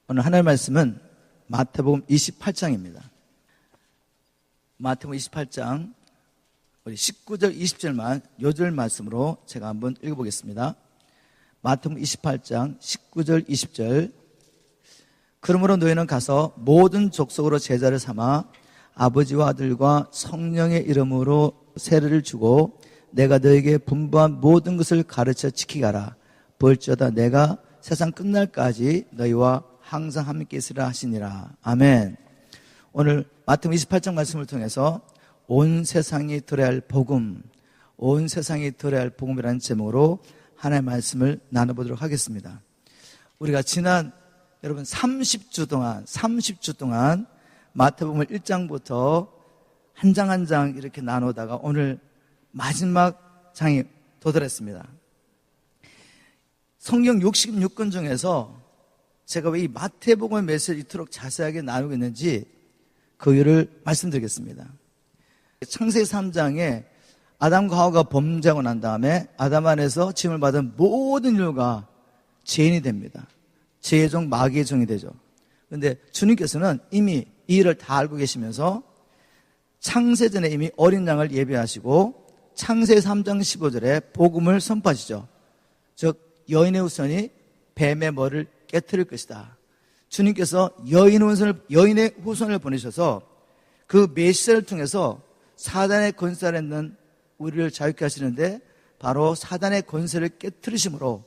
오늘 하나님의 말씀은 마태복음 28장입니다. 마태복음 28장 우리 19절 20절만 요절 말씀으로 제가 한번 읽어보겠습니다. 마태복음 28장 19절 20절. 그러므로 너희는 가서 모든 족속으로 제자를 삼아 아버지와 아들과 성령의 이름으로 세례를 주고 내가 너에게 분부한 모든 것을 가르쳐 지키게 하라. 볼지어다 내가 세상 끝날까지 너희와 항상 함께 있으라 하시니라. 아멘. 오늘 마태복음 28장 말씀을 통해서 온 세상이 들어야 할 복음, 온 세상이 들어야 할 복음이라는 제목으로 하나님의 말씀을 나눠보도록 하겠습니다. 우리가 지난 여러분 30주 동안 마태복음 1장부터 한 장 한 장 이렇게 나누다가 오늘 마지막 장이 도달했습니다. 성경 66권 중에서 제가 왜 이 마태복음의 메시지를 이토록 자세하게 나누고 있는지 그 이유를 말씀드리겠습니다. 창세기 3장에 아담과 하와가 범죄하고 난 다음에 아담 안에서 지음을 받은 모든 인류가 죄인이 됩니다. 죄의 종, 마귀의 종이 되죠. 그런데 주님께서는 이미 이 일을 다 알고 계시면서 창세전에 이미 어린 양을 예비하시고 창세기 3장 15절에 복음을 선포하시죠. 즉 여인의 후손이 뱀의 머리를 깨트릴 것이다. 주님께서 여인의 후손을 보내셔서 그 메시아를 통해서 사단의 권세를 있는 우리를 자유케 하시는데 바로 사단의 권세를 깨트리심으로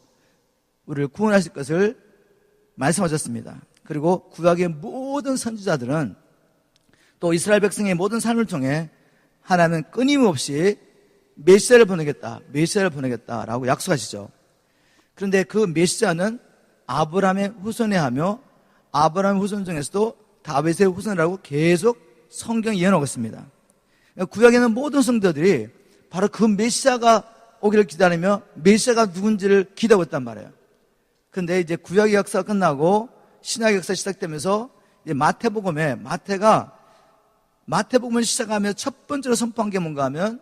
우리를 구원하실 것을 말씀하셨습니다. 그리고 구약의 모든 선지자들은 또 이스라엘 백성의 모든 삶을 통해 하나님은 끊임없이 메시아를 보내겠다라고 약속하시죠. 그런데 그 메시아는 아브라함의 후손에 하며 아브라함의 후손 중에서도 다윗의 후손이라고 계속 성경에 예언하고 있습니다. 구약에는 모든 성도들이 바로 그 메시아가 오기를 기다리며 메시아가 누군지를 기다리고 있단 말이에요. 그런데 이제 구약의 역사가 끝나고 신약의 역사가 시작되면서 이제 마태복음을 시작하며 첫 번째로 선포한 게 뭔가 하면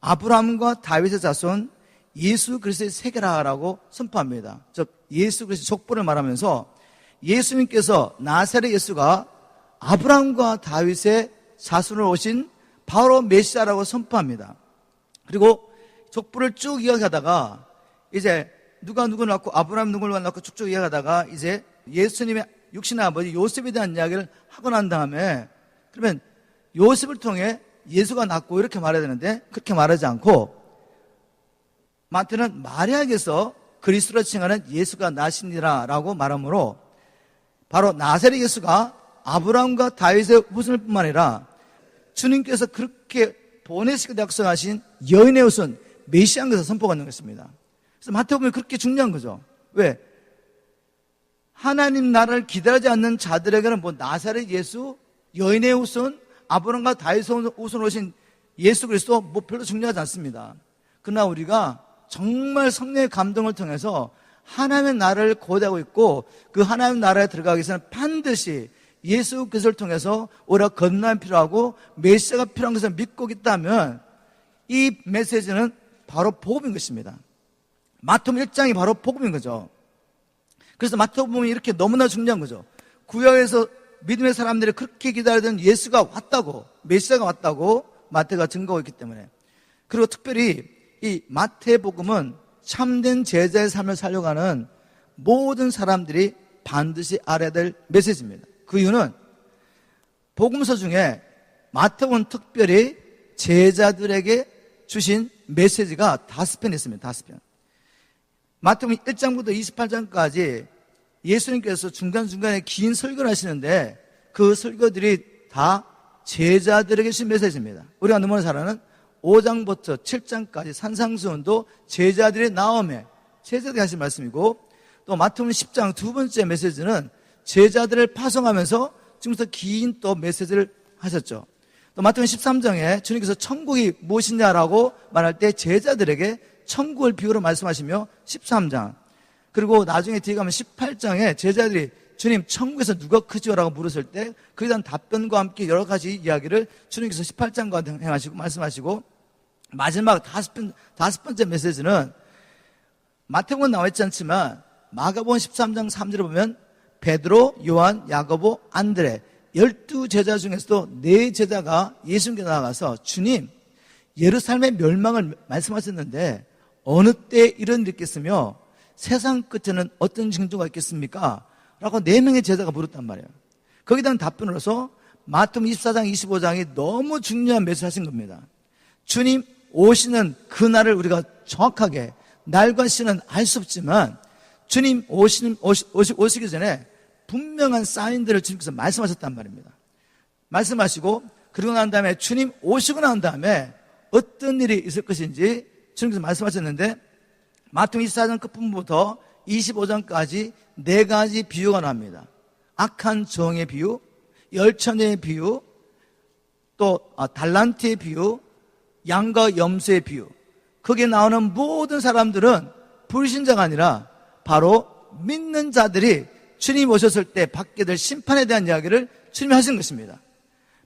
아브라함과 다윗의 자손 예수 그리스도의 세계라라고 선포합니다. 즉 예수 그리스도의 족보를 말하면서 예수님께서 나사렛 예수가 아브라함과 다윗의 자손으로 오신 바로 메시아라고 선포합니다. 그리고 족보를 쭉 이야기하다가 이제 누가 누구를 낳고 아브라함 누구를 낳고 쭉쭉 이야기하다가 이제 예수님의 육신의 아버지 요셉에 대한 이야기를 하고 난 다음에 그러면 요셉을 통해 예수가 낳고 이렇게 말해야 되는데 그렇게 말하지 않고 마태는 마리아에게서 그리스도로 칭하는 예수가 나시니라 라고 말하므로 바로 나사렛 예수가 아브라함과 다윗의 후손일 뿐만 아니라 주님께서 그렇게 보내시기로 약속하신 여인의 후손 메시아인 것을 선포가 되는 것입니다. 그래서 마태복음이 그렇게 중요한 거죠. 왜? 하나님 나라를 기다리지 않는 자들에게는 뭐 나사렛 예수, 여인의 후손, 아브라함과 다윗의 후손 오신 예수 그리스도 뭐 별로 중요하지 않습니다. 그러나 우리가 정말 성령의 감동을 통해서 하나님의 나라를 고대하고 있고 그 하나님의 나라에 들어가기 위해서는 반드시 예수 그리스도를 통해서 우리가 건너야 필요하고 메시아가 필요한 것을 믿고 있다면 이 메시지는 바로 복음인 것입니다. 마태복음 1장이 바로 복음인 거죠. 그래서 마태복음이 이렇게 너무나 중요한 거죠. 구약에서 믿음의 사람들이 그렇게 기다리던 예수가 왔다고, 메시아가 왔다고 마태가 증거하고 있기 때문에. 그리고 특별히 이 마태복음은 참된 제자의 삶을 살려가는 모든 사람들이 반드시 알아야 될 메시지입니다. 그 이유는 복음서 중에 마태복음은 특별히 제자들에게 주신 메시지가 5편 있습니다. 5편. 마태복음 1장부터 28장까지 예수님께서 중간중간에 긴 설교를 하시는데 그 설교들이 다 제자들에게 주신 메시지입니다. 우리가 너무나 잘 아는 5장부터 7장까지 산상수훈도 제자들의 나옴에 제자들이 하신 말씀이고 또 마태복음 10장 두 번째 메시지는 제자들을 파송하면서 지금부터 긴 또 메시지를 하셨죠. 또 마태복음 13장에 주님께서 천국이 무엇이냐라고 말할 때 제자들에게 천국을 비유로 말씀하시며 13장 그리고 나중에 뒤에 가면 18장에 제자들이 주님 천국에서 누가 크지요? 라고 물었을 때 그에 대한 답변과 함께 여러 가지 이야기를 주님께서 18장과 행하시고 말씀하시고 마지막 다섯 번째 메시지는 마태복음은 나와 있지 않지만 마가복음 13장 3절에 보면 베드로, 요한, 야고보, 안드레 12제자 중에서도 4제자가 예수님께 나아가서 주님, 예루살렘의 멸망을 말씀하셨는데 어느 때 이런 일이 있겠으며 세상 끝에는 어떤 징조가 있겠습니까? 라고 4명의 제자가 물었단 말이에요. 거기에 대한 답변으로서 마태복음 24장 25장이 너무 중요한 메시지를 하신 겁니다. 주님 오시는 그날을 우리가 정확하게 날과 시는 알 수 없지만 주님 오시기 전에 분명한 사인들을 주님께서 말씀하셨단 말입니다. 말씀하시고 그러고 난 다음에 주님 오시고 난 다음에 어떤 일이 있을 것인지 주님께서 말씀하셨는데 마태복음 24장 끝부분부터 25장까지 4가지 비유가 나옵니다. 악한 종의 비유, 열처녀의 비유, 또 달란트의 비유, 양과 염소의 비유. 거기에 나오는 모든 사람들은 불신자가 아니라 바로 믿는 자들이 주님 오셨을 때 받게 될 심판에 대한 이야기를 주님이 하신 것입니다.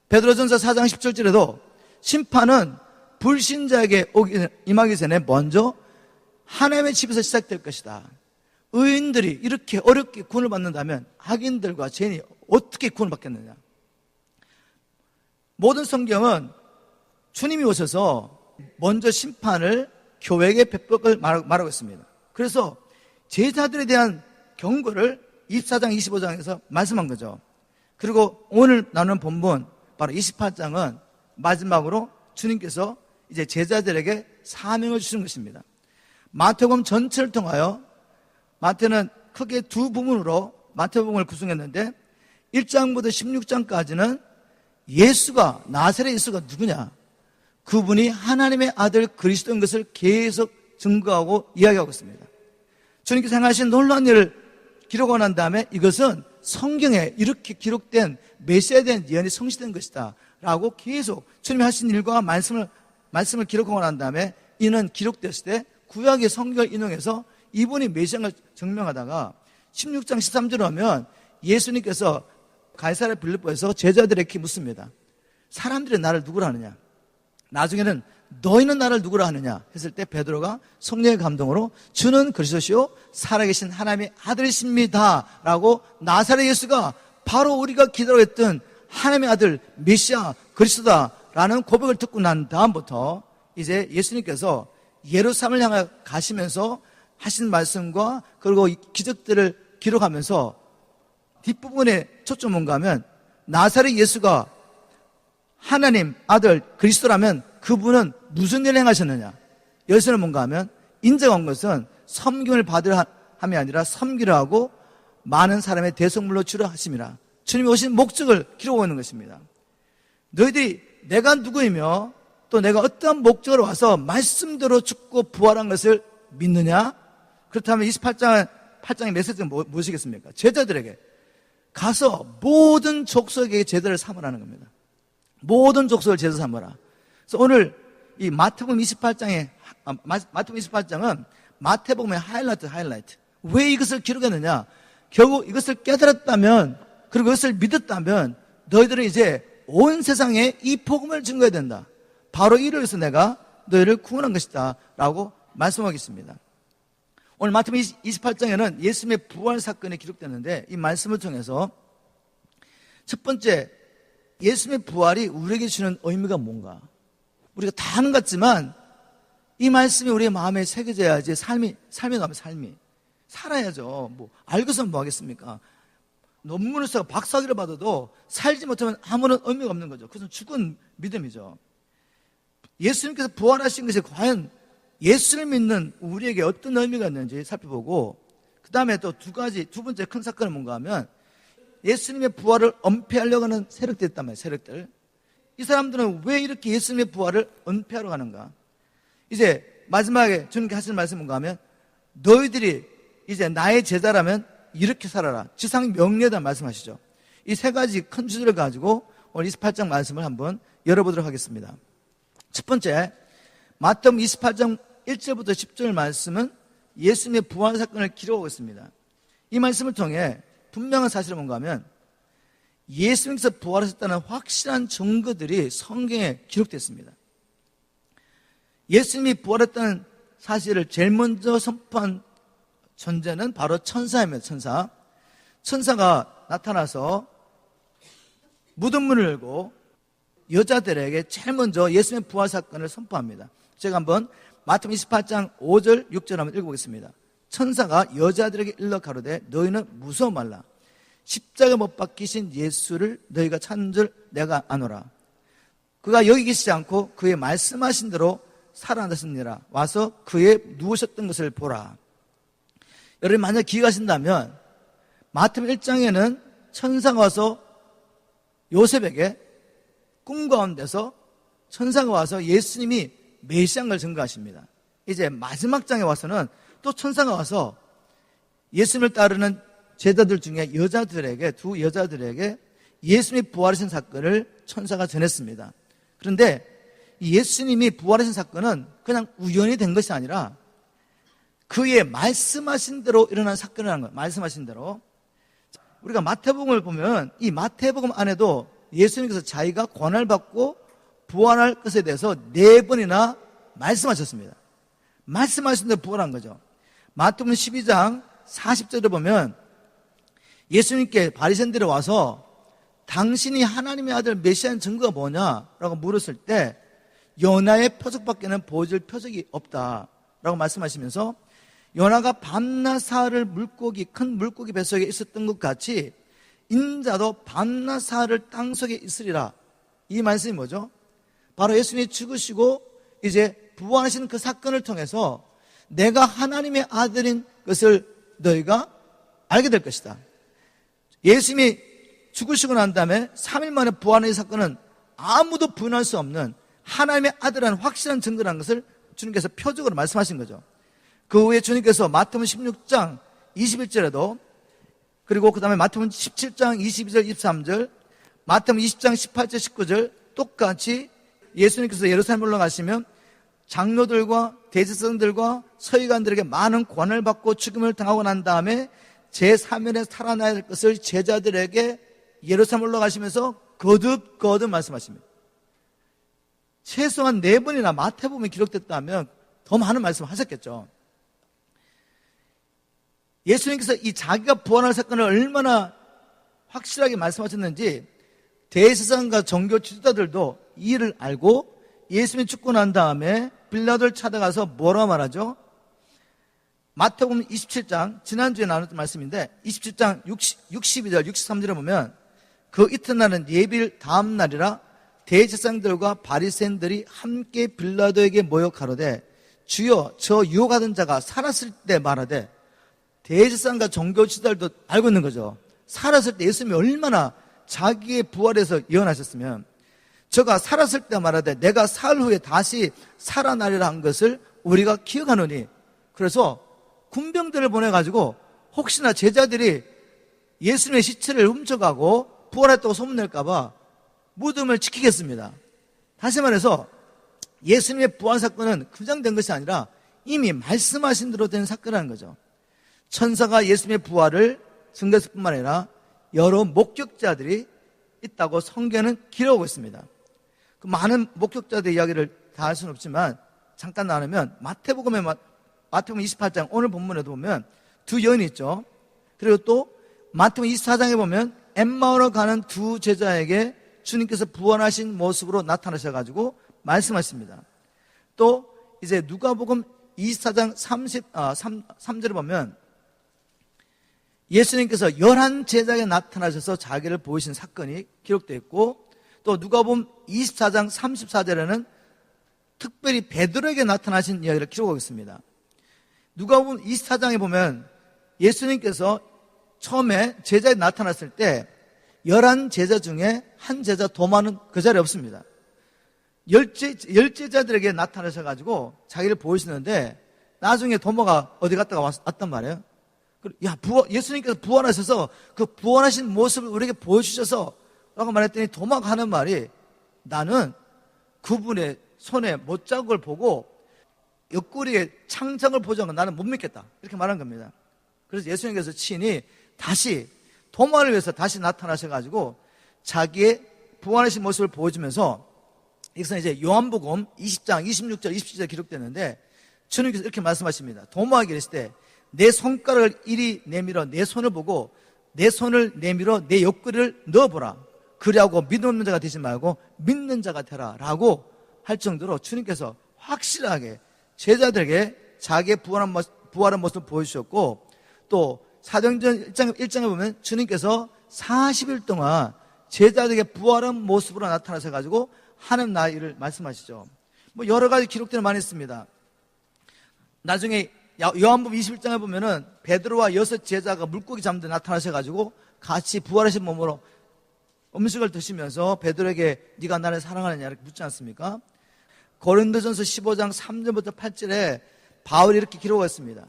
베드로전서 4장 17절에도 심판은 불신자에게 임하기 전에 먼저 하나님의 집에서 시작될 것이다. 의인들이 이렇게 어렵게 구원을 받는다면 악인들과 죄인이 어떻게 구원을 받겠느냐. 모든 성경은 주님이 오셔서 먼저 심판을 교회에게 베풀 말하고 있습니다. 그래서 제자들에 대한 경고를 24장 25장에서 말씀한 거죠. 그리고 오늘 나누는 본문 바로 28장은 마지막으로 주님께서 이제 제자들에게 사명을 주신 것입니다. 마태복음 전체를 통하여 마태는 크게 2부분으로 마태복음을 구성했는데 1장부터 16장까지는 예수가, 나사렛 예수가 누구냐, 그분이 하나님의 아들 그리스도인 것을 계속 증거하고 이야기하고 있습니다. 주님께서 행하신 놀라운 일을 기록하고 난 다음에 이것은 성경에 이렇게 기록된 메시아에 대한 예언이 성취된 것이다 라고 계속 주님이 하신 일과 말씀을 기록하고 난 다음에 이는 기록됐을 때 구약의 성경을 인용해서 이분이 메시아를 증명하다가 16장 13절에 오면 예수님께서 가이사랴 빌립보에서 제자들에게 묻습니다. 사람들이 나를 누구라 하느냐? 나중에는 너희는 나를 누구라 하느냐 했을 때 베드로가 성령의 감동으로 주는 그리스도시요 살아계신 하나님의 아들이십니다 라고 나사렛 예수가 바로 우리가 기다려했던 하나님의 아들 메시아 그리스도다라는 고백을 듣고 난 다음부터 이제 예수님께서 예루살렘을 향해 가시면서 하신 말씀과 그리고 기적들을 기록하면서 뒷부분에 초점 뭔가 하면 나사렛 예수가 하나님 아들 그리스도라면 그분은 무슨 일을 행하셨느냐? 여기서는 뭔가 하면 인정한 것은 섬김을 받으라 함이 아니라 섬기라 하고 많은 사람의 대성물로 주려 하심이라. 주님이 오신 목적을 기록하고 있는 것입니다. 너희들이 내가 누구이며 또 내가 어떠한 목적으로 와서 말씀대로 죽고 부활한 것을 믿느냐? 그렇다면 28장의 메시지는 무엇이겠습니까? 제자들에게 가서 모든 족속에게 제자를 삼으라는 겁니다. 모든 족속을 제자 삼으라. 그래서 오늘 이 마태복음 28장은 마태복음의 하이라이트. 왜 이것을 기록했느냐? 결국 이것을 깨달았다면, 그리고 이것을 믿었다면 너희들은 이제 온 세상에 이 복음을 증거해야 된다. 바로 이를 위해서 내가 너희를 구원한 것이다 라고 말씀하겠습니다. 오늘 마태복음 28장에는 예수님의 부활 사건이 기록됐는데 이 말씀을 통해서 첫 번째, 예수님의 부활이 우리에게 주는 의미가 뭔가? 우리가 다 아는 것 같지만 이 말씀이 우리의 마음에 새겨져야지 삶이 나오면 삶이 살아야죠. 뭐 알고서 뭐 하겠습니까? 논문을 써서 박사학위를 받아도 살지 못하면 아무런 의미가 없는 거죠. 그것은 죽은 믿음이죠. 예수님께서 부활하신 것이 과연 예수를 믿는 우리에게 어떤 의미가 있는지 살펴보고, 그 다음에 또 두 번째 큰 사건은 뭔가 하면 예수님의 부활을 은폐하려고 하는 세력들이 있단 말이에요. 세력들. 이 사람들은 왜 이렇게 예수님의 부활을 은폐하러 가는가? 이제 마지막에 주님께 하시는 말씀이 뭔가 하면 너희들이 이제 나의 제자라면 이렇게 살아라. 지상 명령이다 말씀하시죠. 이 3가지 큰 주제를 가지고 오늘 28장 말씀을 한번 열어보도록 하겠습니다. 첫 번째, 마태복음 28장 1절부터 10절 말씀은 예수님의 부활 사건을 기록하고 있습니다. 이 말씀을 통해 분명한 사실은 뭔가 하면 예수님께서 부활하셨다는 확실한 증거들이 성경에 기록됐습니다. 예수님이 부활했다는 사실을 제일 먼저 선포한 존재는 바로 천사입니다. 천사. 천사가 나타나서 무덤문을 열고 여자들에게 제일 먼저 예수님의 부활 사건을 선포합니다. 제가 한번 마태복음 28장 5절 6절 한번 읽어보겠습니다. 천사가 여자들에게 일러 가로되 너희는 무서워 말라. 십자가 못 박히신 예수를 너희가 찾는 줄 내가 아노라. 그가 여기 계시지 않고 그의 말씀하신 대로 살아나셨느니라. 와서 그의 누우셨던 것을 보라. 여러분 만약 기억하신다면 마태복음 1장에는 천사가 와서 요셉에게 꿈 가운데서 천사가 와서 예수님이 메시아인 걸 증거하십니다. 이제 마지막 장에 와서는 또 천사가 와서 예수님을 따르는 제자들 중에 여자들에게, 두 여자들에게 예수님이 부활하신 사건을 천사가 전했습니다. 그런데 이 예수님이 부활하신 사건은 그냥 우연히 된 것이 아니라 그의 말씀하신 대로 일어난 사건이라는 거예요. 말씀하신 대로. 우리가 마태복음을 보면 이 마태복음 안에도 예수님께서 자기가 권한을 받고 부활할 것에 대해서 4번이나 말씀하셨습니다. 말씀하신 대로 부활한 거죠. 마태복음 12장 40절에 보면 예수님께 바리새인들이 와서 당신이 하나님의 아들 메시아의 증거가 뭐냐라고 물었을 때 요나의 표적밖에는 보여줄 표적이 없다라고 말씀하시면서 요나가 밤낮 사흘을 큰 물고기 뱃속에 있었던 것 같이 인자도 밤낮 사흘을 땅속에 있으리라. 이 말씀이 뭐죠? 바로 예수님이 죽으시고 이제 부활하신 그 사건을 통해서 내가 하나님의 아들인 것을 너희가 알게 될 것이다. 예수님이 죽으시고 난 다음에 3일 만에 부활한 이 사건은 아무도 부인할 수 없는 하나님의 아들이라는 확실한 증거라는 것을 주님께서 표적으로 말씀하신 거죠. 그 후에 주님께서 마태복음 16장 21절에도 그리고 그 다음에 마태복음 17장 22절 23절 마태복음 20장 18절 19절 똑같이 예수님께서 예루살렘 올라가시면 장로들과 대제사장들과 서기관들에게 많은 권한을 받고 죽임을 당하고 난 다음에 제3일에 살아나야 할 것을 제자들에게 예루살렘 올라가시면서 거듭 말씀하십니다. 최소한 4번이나 마태복음에 기록됐다면 더 많은 말씀을 하셨겠죠. 예수님께서 이 자기가 부활할 사건을 얼마나 확실하게 말씀하셨는지 대제사장과 종교 지도자들도 이 일을 알고 예수님이 죽고 난 다음에 빌라도를 찾아가서 뭐라고 말하죠? 마태복음 27장 지난주에 나눴던 말씀인데 27장 62절 63절에 보면 그 이튿날은 예비일 다음 날이라 대제사장들과 바리새인들이 함께 빌라도에게 모여 가로되 주여 저 유혹하던 자가 살았을 때 말하되 대제사장과 종교 지도자들도 알고 있는 거죠. 살았을 때 예수님이 얼마나 자기의 부활에서 예언하셨으면 저가 살았을 때 말하되 내가 사흘 후에 다시 살아나리라 한 것을 우리가 기억하노니 그래서 군병들을 보내가지고 혹시나 제자들이 예수님의 시체를 훔쳐가고 부활했다고 소문낼까봐 무덤을 지키겠습니다. 다시 말해서 예수님의 부활 사건은 그냥 된 것이 아니라 이미 말씀하신 대로 된 사건이라는 거죠. 천사가 예수님의 부활을 증거했을 뿐만 아니라 여러 목격자들이 있다고 성경은 기록하고 있습니다. 그 많은 목격자들 이야기를 다 할 수는 없지만 잠깐 나누면 마태복음 28장 오늘 본문에도 보면 두 여인이 있죠. 그리고 또 마태복음 24장에 보면 엠마오로 가는 두 제자에게 주님께서 부활하신 모습으로 나타나셔가지고 말씀하십니다. 또 이제 누가복음 24장 33절을 보면 예수님께서 11제자에게 나타나셔서 자기를 보이신 사건이 기록되어 있고 또 누가복음 24장 34절에는 특별히 베드로에게 나타나신 이야기를 기록하고 있습니다. 누가복음 24장에 보면 예수님께서 처음에 제자에 나타났을 때 11제자 중에 한 제자 도마는 그 자리에 없습니다. 10제자들에게 나타나셔가지고 자기를 보이시는데 나중에 도마가 어디 갔다가 왔단 말이에요. 예수님께서 부활하셔서 그 부활하신 모습을 우리에게 보여주셔서 라고 말했더니 도마가 하는 말이 나는 그분의 손에 못자국을 보고 옆구리에 창장을 보지 않고 나는 못 믿겠다 이렇게 말한 겁니다. 그래서 예수님께서 친히 다시 도마를 위해서 다시 나타나셔가지고 자기의 부활하신 모습을 보여주면서 이것은 이제 요한복음 20장 26절 27절 기록되는데 주님께서 이렇게 말씀하십니다. 도마에게 이르시되 내 손가락을 이리 내밀어 내 손을 보고 내 손을 내밀어 내 옆구리를 넣어보라. 그리하고 믿음 없는 자가 되지 말고 믿는 자가 되라 라고 할 정도로 주님께서 확실하게 제자들에게 자기의 부활한 모습을 보여주셨고, 또 사도행전 1장에 보면 주님께서 40일 동안 제자들에게 부활한 모습으로 나타나셔가지고 하는 나의 일을 말씀하시죠. 뭐 여러 가지 기록들이 많이 있습니다. 나중에 요한복음 21장에 보면은 베드로와 6 제자가 물고기 잠든 데 나타나셔가지고 같이 부활하신 몸으로 음식을 드시면서 베드로에게 네가 나를 사랑하느냐 이렇게 묻지 않습니까? 고린도전서 15장 3절부터 8절에 바울이 이렇게 기록했습니다.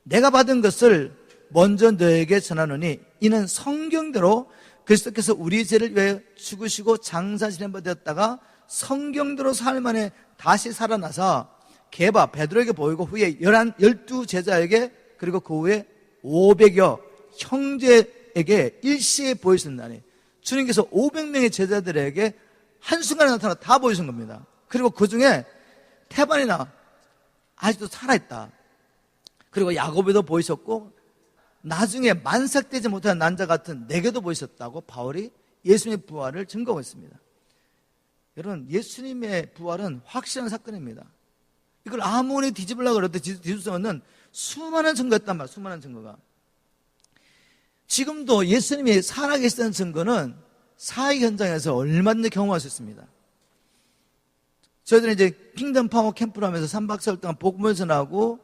내가 받은 것을 먼저 너에게 전하노니 이는 성경대로 그리스도께서 우리 죄를 위해 죽으시고 장사지낸 바 되었다가 성경대로 사흘 만에 다시 살아나사 게바 베드로에게 보이고 후에 12 제자에게 그리고 그 후에 500여 형제에게 일시에 보이셨나니 주님께서 500명의 제자들에게 한순간에 나타나 다 보이신 겁니다. 그리고 그 중에 태반이나 아직도 살아있다. 그리고 야곱에도 보이셨고 나중에 만삭되지 못한 난자 같은 내게도 보이셨다고 바울이 예수님의 부활을 증거하고 있습니다. 여러분, 예수님의 부활은 확실한 사건입니다. 이걸 아무리 뒤집으려고 그래도 뒤집을 수 없는 수많은 증거가 있단 말이에요. 수많은 증거가. 지금도 예수님이 살아계시다는 증거는 사회 현장에서 얼마든지 경험할 수 있습니다. 저희들은 이제 킹덤 파워 캠프를 하면서 3박 4일 동안 복음을 전하고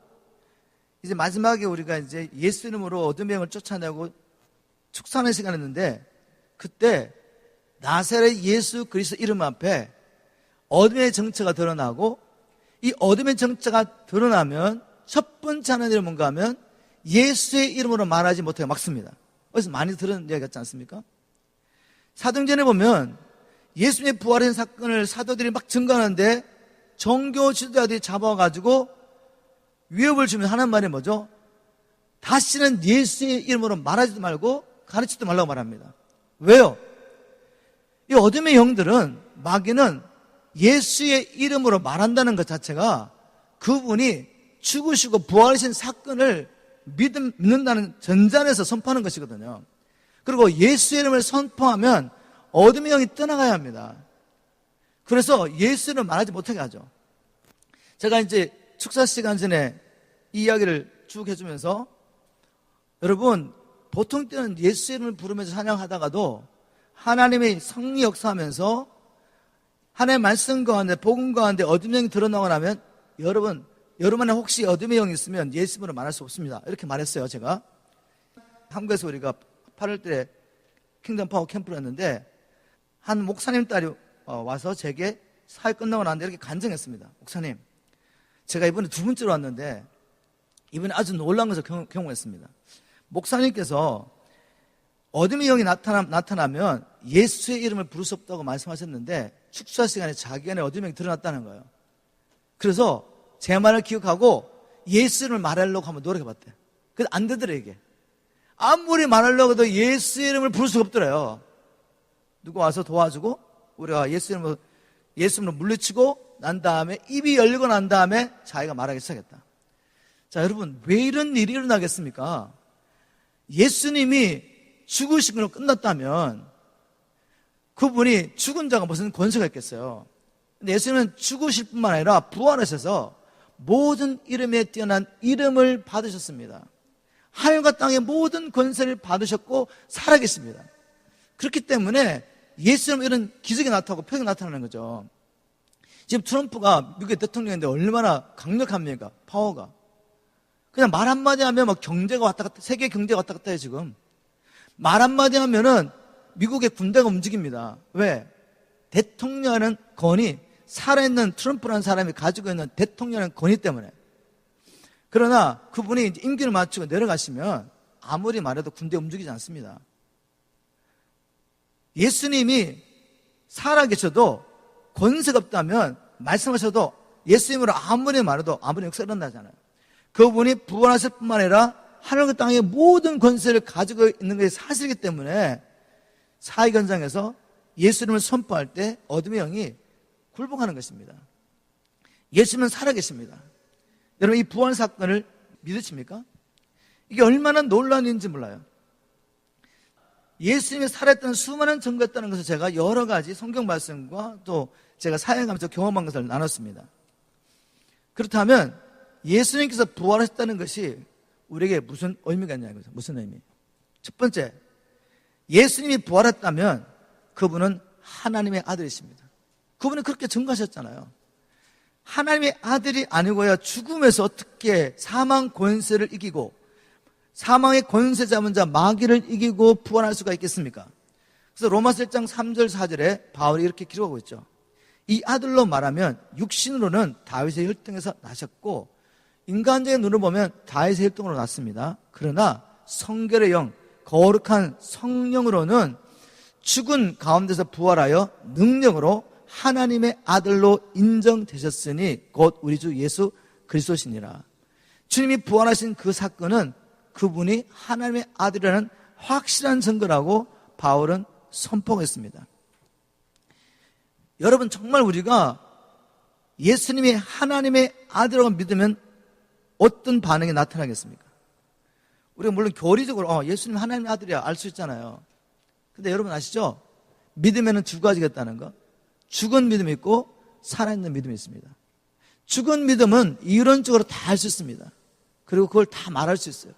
이제 마지막에 우리가 이제 예수 이름으로 어둠의 영을 쫓아내고 축사하는 시간을 했는데, 그때 나사렛 예수 그리스도 이름 앞에 어둠의 정체가 드러나고, 이 어둠의 정체가 드러나면 첫 번째 하는 일은 뭔가 하면 예수의 이름으로 말하지 못하게 막습니다. 어디서 많이 들은 이야기 같지 않습니까? 사도행전에 보면 예수님의 부활한 사건을 사도들이 막 증거하는데 정교 지도자들이 잡아가지고 위협을 주면 하는 말이 뭐죠? 다시는 예수의 이름으로 말하지도 말고 가르치지도 말라고 말합니다. 왜요? 이 어둠의 영들은, 마귀는 예수의 이름으로 말한다는 것 자체가 그분이 죽으시고 부활하신 사건을 믿는다는 전제에서 선포하는 것이거든요. 그리고 예수의 이름을 선포하면 어둠의 영이 떠나가야 합니다. 그래서 예수 이름을 말하지 못하게 하죠. 제가 이제 축사 시간 전에 이 이야기를 쭉 해주면서, 여러분, 보통 때는 예수 이름을 부르면서 찬양하다가도 하나님의 성리 역사하면서 하나님의 말씀 가운데 복음 가운데 어둠의 영이 드러나고 나면 여러분 안에 혹시 어둠의 영이 있으면 예수 이름으로 말할 수 없습니다. 이렇게 말했어요. 제가 한국에서 우리가 8월달에 킹덤 파워 캠프를 했는데 한 목사님 딸이 와서 제게 사회 끝나고 나는데 이렇게 간증했습니다. 목사님, 제가 이번에 2번째로 왔는데 이번에 아주 놀라운 것을 경험했습니다. 목사님께서 어둠의 영이 나타나면 예수의 이름을 부를 수 없다고 말씀하셨는데 축사 시간에 자기 안에 어둠의 영이 드러났다는 거예요. 그래서 제 말을 기억하고 예수 이름을 말하려고 한번 노력해봤대요. 그래서 안 되더래요. 이게 아무리 말하려고 해도 예수의 이름을 부를 수가 없더래요. 누구 와서 도와주고 우리가 예수 이름으로 물리치고 난 다음에 입이 열리고 난 다음에 자기가 말하기 시작했다. 자, 여러분, 왜 이런 일이 일어나겠습니까? 예수님이 죽으신 걸로 끝났다면 그분이 죽은 자가 무슨 권세가 있겠어요? 근데 예수님은 죽으실 뿐만 아니라 부활하셔서 모든 이름에 뛰어난 이름을 받으셨습니다. 하늘과 땅의 모든 권세를 받으셨고 살아계십니다. 그렇기 때문에 예수님 이런 기적이 나타나고 표적이 나타나는 거죠. 지금 트럼프가 미국의 대통령인데 얼마나 강력합니까? 파워가. 그냥 말 한마디 하면 막 경제가 왔다 갔다, 세계 경제가 왔다 갔다 해요, 지금. 말 한마디 하면은 미국의 군대가 움직입니다. 왜? 대통령은 권위, 살아있는 트럼프라는 사람이 가지고 있는 대통령의 권위 때문에. 그러나 그분이 이제 임기를 마치고 내려가시면 아무리 말해도 군대 움직이지 않습니다. 예수님이 살아계셔도 권세가 없다면 말씀하셔도 예수님으로 아무리 말해도 아무리 역사가 일어나잖아요. 그분이 부활하실 뿐만 아니라 하늘과 땅의 모든 권세를 가지고 있는 것이 사실이기 때문에 사회 현장에서 예수 이름을 선포할 때 어둠의 영이 굴복하는 것입니다. 예수님은 살아계십니다. 여러분, 이 부활 사건을 믿으십니까? 이게 얼마나 놀라운 일인지 몰라요. 예수님이 살았던 수많은 증거였다는 것을 제가 여러 가지 성경 말씀과 또 제가 사역하면서 경험한 것을 나눴습니다. 그렇다면 예수님께서 부활하셨다는 것이 우리에게 무슨 의미가 있냐 이거죠. 무슨 의미? 첫 번째, 예수님이 부활했다면 그분은 하나님의 아들이십니다. 그분은 그렇게 증거하셨잖아요. 하나님의 아들이 아니고야 죽음에서 어떻게 사망 권세를 이기고 사망의 권세 잡은 자 마귀를 이기고 부활할 수가 있겠습니까? 그래서 로마서 1장 3절 4절에 바울이 이렇게 기록하고 있죠. 이 아들로 말하면 육신으로는 다윗의 혈통에서 나셨고 인간적인 눈으로 보면 다윗의 혈통으로 났습니다. 그러나 성결의 영, 거룩한 성령으로는 죽은 가운데서 부활하여 능력으로 하나님의 아들로 인정되셨으니 곧 우리 주 예수 그리스도시니라. 주님이 부활하신 그 사건은 그분이 하나님의 아들이라는 확실한 증거라고 바울은 선포했습니다. 여러분, 정말 우리가 예수님이 하나님의 아들이라고 믿으면 어떤 반응이 나타나겠습니까? 우리가 물론 교리적으로 예수님 하나님의 아들이야 알 수 있잖아요. 근데 여러분 아시죠? 믿으면 두 가지가 있다는 거. 죽은 믿음이 있고 살아있는 믿음이 있습니다. 죽은 믿음은 이론적으로 다 할 수 있습니다. 그리고 그걸 다 말할 수 있어요.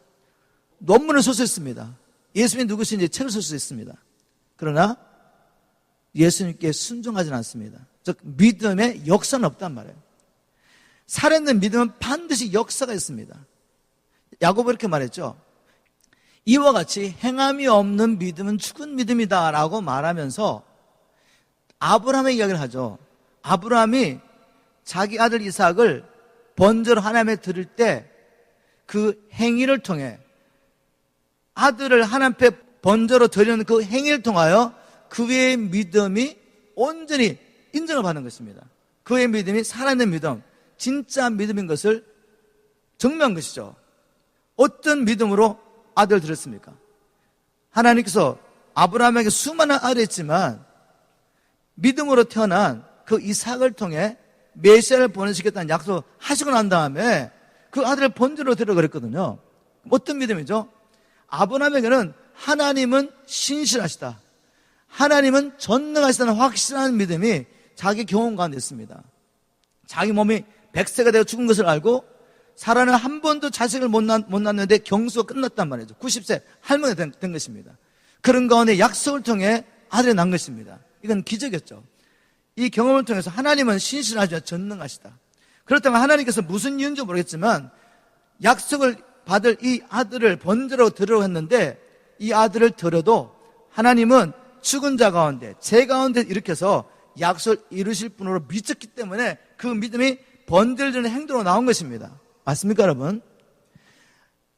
논문을 쓸 수 있습니다. 예수님이 누구신지 책을 쓸 수 있습니다. 그러나 예수님께 순종하지는 않습니다. 즉 믿음에 역사는 없단 말이에요. 살아있는 믿음은 반드시 역사가 있습니다. 야고보 이렇게 말했죠. 이와 같이 행함이 없는 믿음은 죽은 믿음이다 라고 말하면서 아브라함의 이야기를 하죠. 아브라함이 자기 아들 이삭을 번제로 하나님께 드릴 때 그 행위를 통해 아들을 하나님 앞에 번제로 드리는 그 행위를 통하여 그의 믿음이 온전히 인정을 받는 것입니다. 그의 믿음이 살아있는 믿음, 진짜 믿음인 것을 증명한 것이죠. 어떤 믿음으로 아들을 드렸습니까? 하나님께서 아브라함에게 수많은 아들이 있지만 믿음으로 태어난 그 이삭을 통해 메시아를 보내시겠다는 약속을 하시고 난 다음에 그 아들을 번제로 드리라고 그랬거든요. 어떤 믿음이죠? 아브라함에게는 하나님은 신실하시다, 하나님은 전능하시다는 확실한 믿음이 자기 경험 가운데 있습니다. 자기 몸이 100세가 되어 죽은 것을 알고 사라는 한 번도 자식을 못 낳았는데 경수가 끝났단 말이죠. 90세 할머니 된 것입니다. 그런 가운데 약속을 통해 아들이 난 것입니다. 이건 기적이었죠. 이 경험을 통해서 하나님은 신실하시며 전능하시다. 그렇다면 하나님께서 무슨 이유인지 모르겠지만 약속을 받을 이 아들을 번제로 드리려고 했는데 이 아들을 드려도 하나님은 죽은 자 가운데 제 가운데 일으켜서 약속을 이루실 분으로 믿었기 때문에 그 믿음이 번제를 드리는 행동으로 나온 것입니다. 맞습니까, 여러분?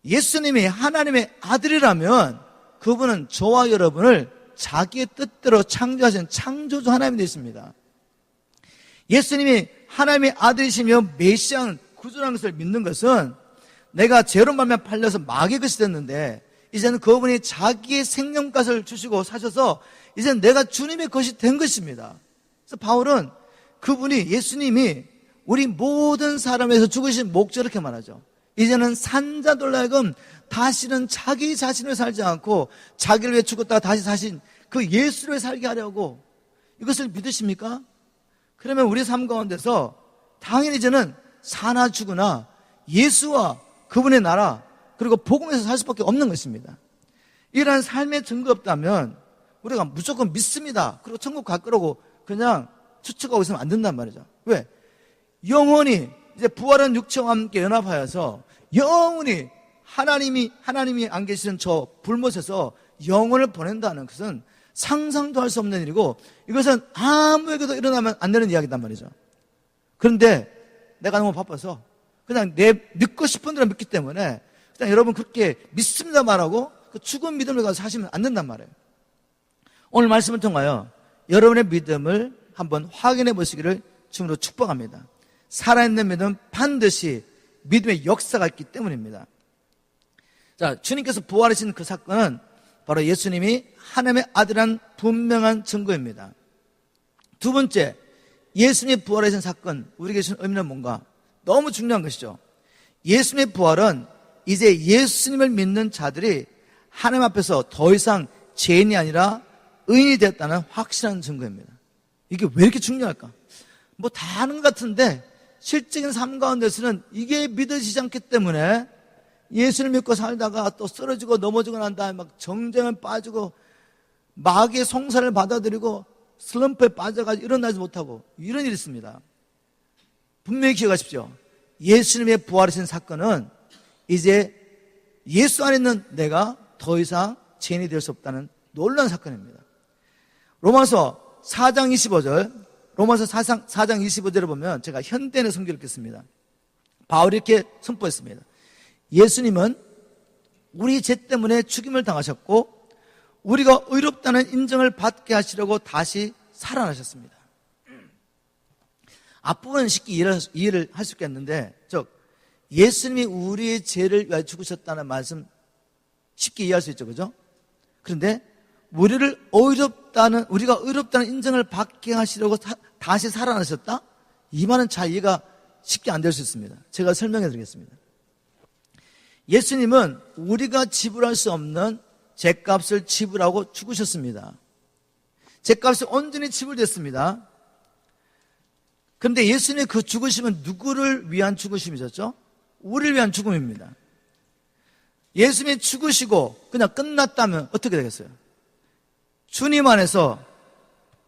예수님이 하나님의 아들이라면 그분은 저와 여러분을 자기의 뜻대로 창조하신 창조주 하나님이 되십니다. 예수님이 하나님의 아들이시며 메시아는 구주라는 것을 믿는 것은 내가 죄로 말미암아 팔려서 마귀의 것이 됐는데 이제는 그분이 자기의 생명값을 주시고 사셔서 이제는 내가 주님의 것이 된 것입니다. 그래서 바울은 그분이 예수님이 우리 모든 사람에서 죽으신 목적을 이렇게 말하죠. 이제는 산자들로 하여금 다시는 자기 자신을 살지 않고 자기를 위해 죽었다가 다시 사신 그 예수를 살게 하려고, 이것을 믿으십니까? 그러면 우리 삶 가운데서 당연히 이제는 사나 죽으나 예수와 그분의 나라 그리고 복음에서 살 수밖에 없는 것입니다. 이러한 삶의 증거 없다면 우리가 무조건 믿습니다, 그리고 천국 갈 거라고 그냥 추측하고 있으면 안 된단 말이죠. 왜? 영원히 이제 부활한 육체와 함께 연합하여서 영원히 하나님이 안 계시는 저 불못에서 영혼을 보낸다는 것은 상상도 할 수 없는 일이고 이것은 아무에게도 일어나면 안 되는 이야기단 말이죠. 그런데 내가 너무 바빠서 그냥 내 믿고 싶은 대로 믿기 때문에 그냥 여러분 그렇게 믿습니다 말하고 그 죽은 믿음을 가서 사시면 안 된단 말이에요. 오늘 말씀을 통하여 여러분의 믿음을 한번 확인해 보시기를 주님으로 축복합니다. 살아있는 믿음은 반드시 믿음의 역사가 있기 때문입니다. 자, 주님께서 부활하신 그 사건은 바로 예수님이 하나님의 아들이라는 분명한 증거입니다. 두 번째, 예수님이 부활하신 사건, 우리에게 주는 의미는 뭔가? 너무 중요한 것이죠. 예수님의 부활은 이제 예수님을 믿는 자들이 하나님 앞에서 더 이상 죄인이 아니라 의인이 되었다는 확실한 증거입니다. 이게 왜 이렇게 중요할까? 뭐 다 아는 것 같은데 실적인 삶 가운데서는 이게 믿어지지 않기 때문에 예수를 믿고 살다가 또 쓰러지고 넘어지고 난 다음에 막 정죄에 빠지고 마귀의 송사를 받아들이고 슬럼프에 빠져가지고 일어나지 못하고 이런 일이 있습니다. 분명히 기억하십시오. 예수님의 부활하신 사건은 이제 예수 안에 있는 내가 더 이상 죄인이 될 수 없다는 놀라운 사건입니다. 로마서 4장 25절, 로마서 4장 25절을 보면 제가 현대인의 성경을 읽겠습니다. 바울이 이렇게 선포했습니다. 예수님은 우리 죄 때문에 죽임을 당하셨고 우리가 의롭다는 인정을 받게 하시려고 다시 살아나셨습니다. 앞부분은 쉽게 이해를 할 수 있겠는데, 즉 예수님이 우리의 죄를 위하여 죽으셨다는 말씀 쉽게 이해할 수 있죠, 그죠? 그런데 우리가 의롭다는 인정을 받게 하시려고 다시 살아나셨다? 이 말은 잘 이해가 쉽게 안 될 수 있습니다. 제가 설명해 드리겠습니다. 예수님은 우리가 지불할 수 없는 죄값을 지불하고 죽으셨습니다. 죄값이 온전히 지불됐습니다. 그런데 예수님의 그 죽으심은 누구를 위한 죽으심이셨죠? 우리를 위한 죽음입니다. 예수님이 죽으시고 그냥 끝났다면 어떻게 되겠어요? 주님 안에서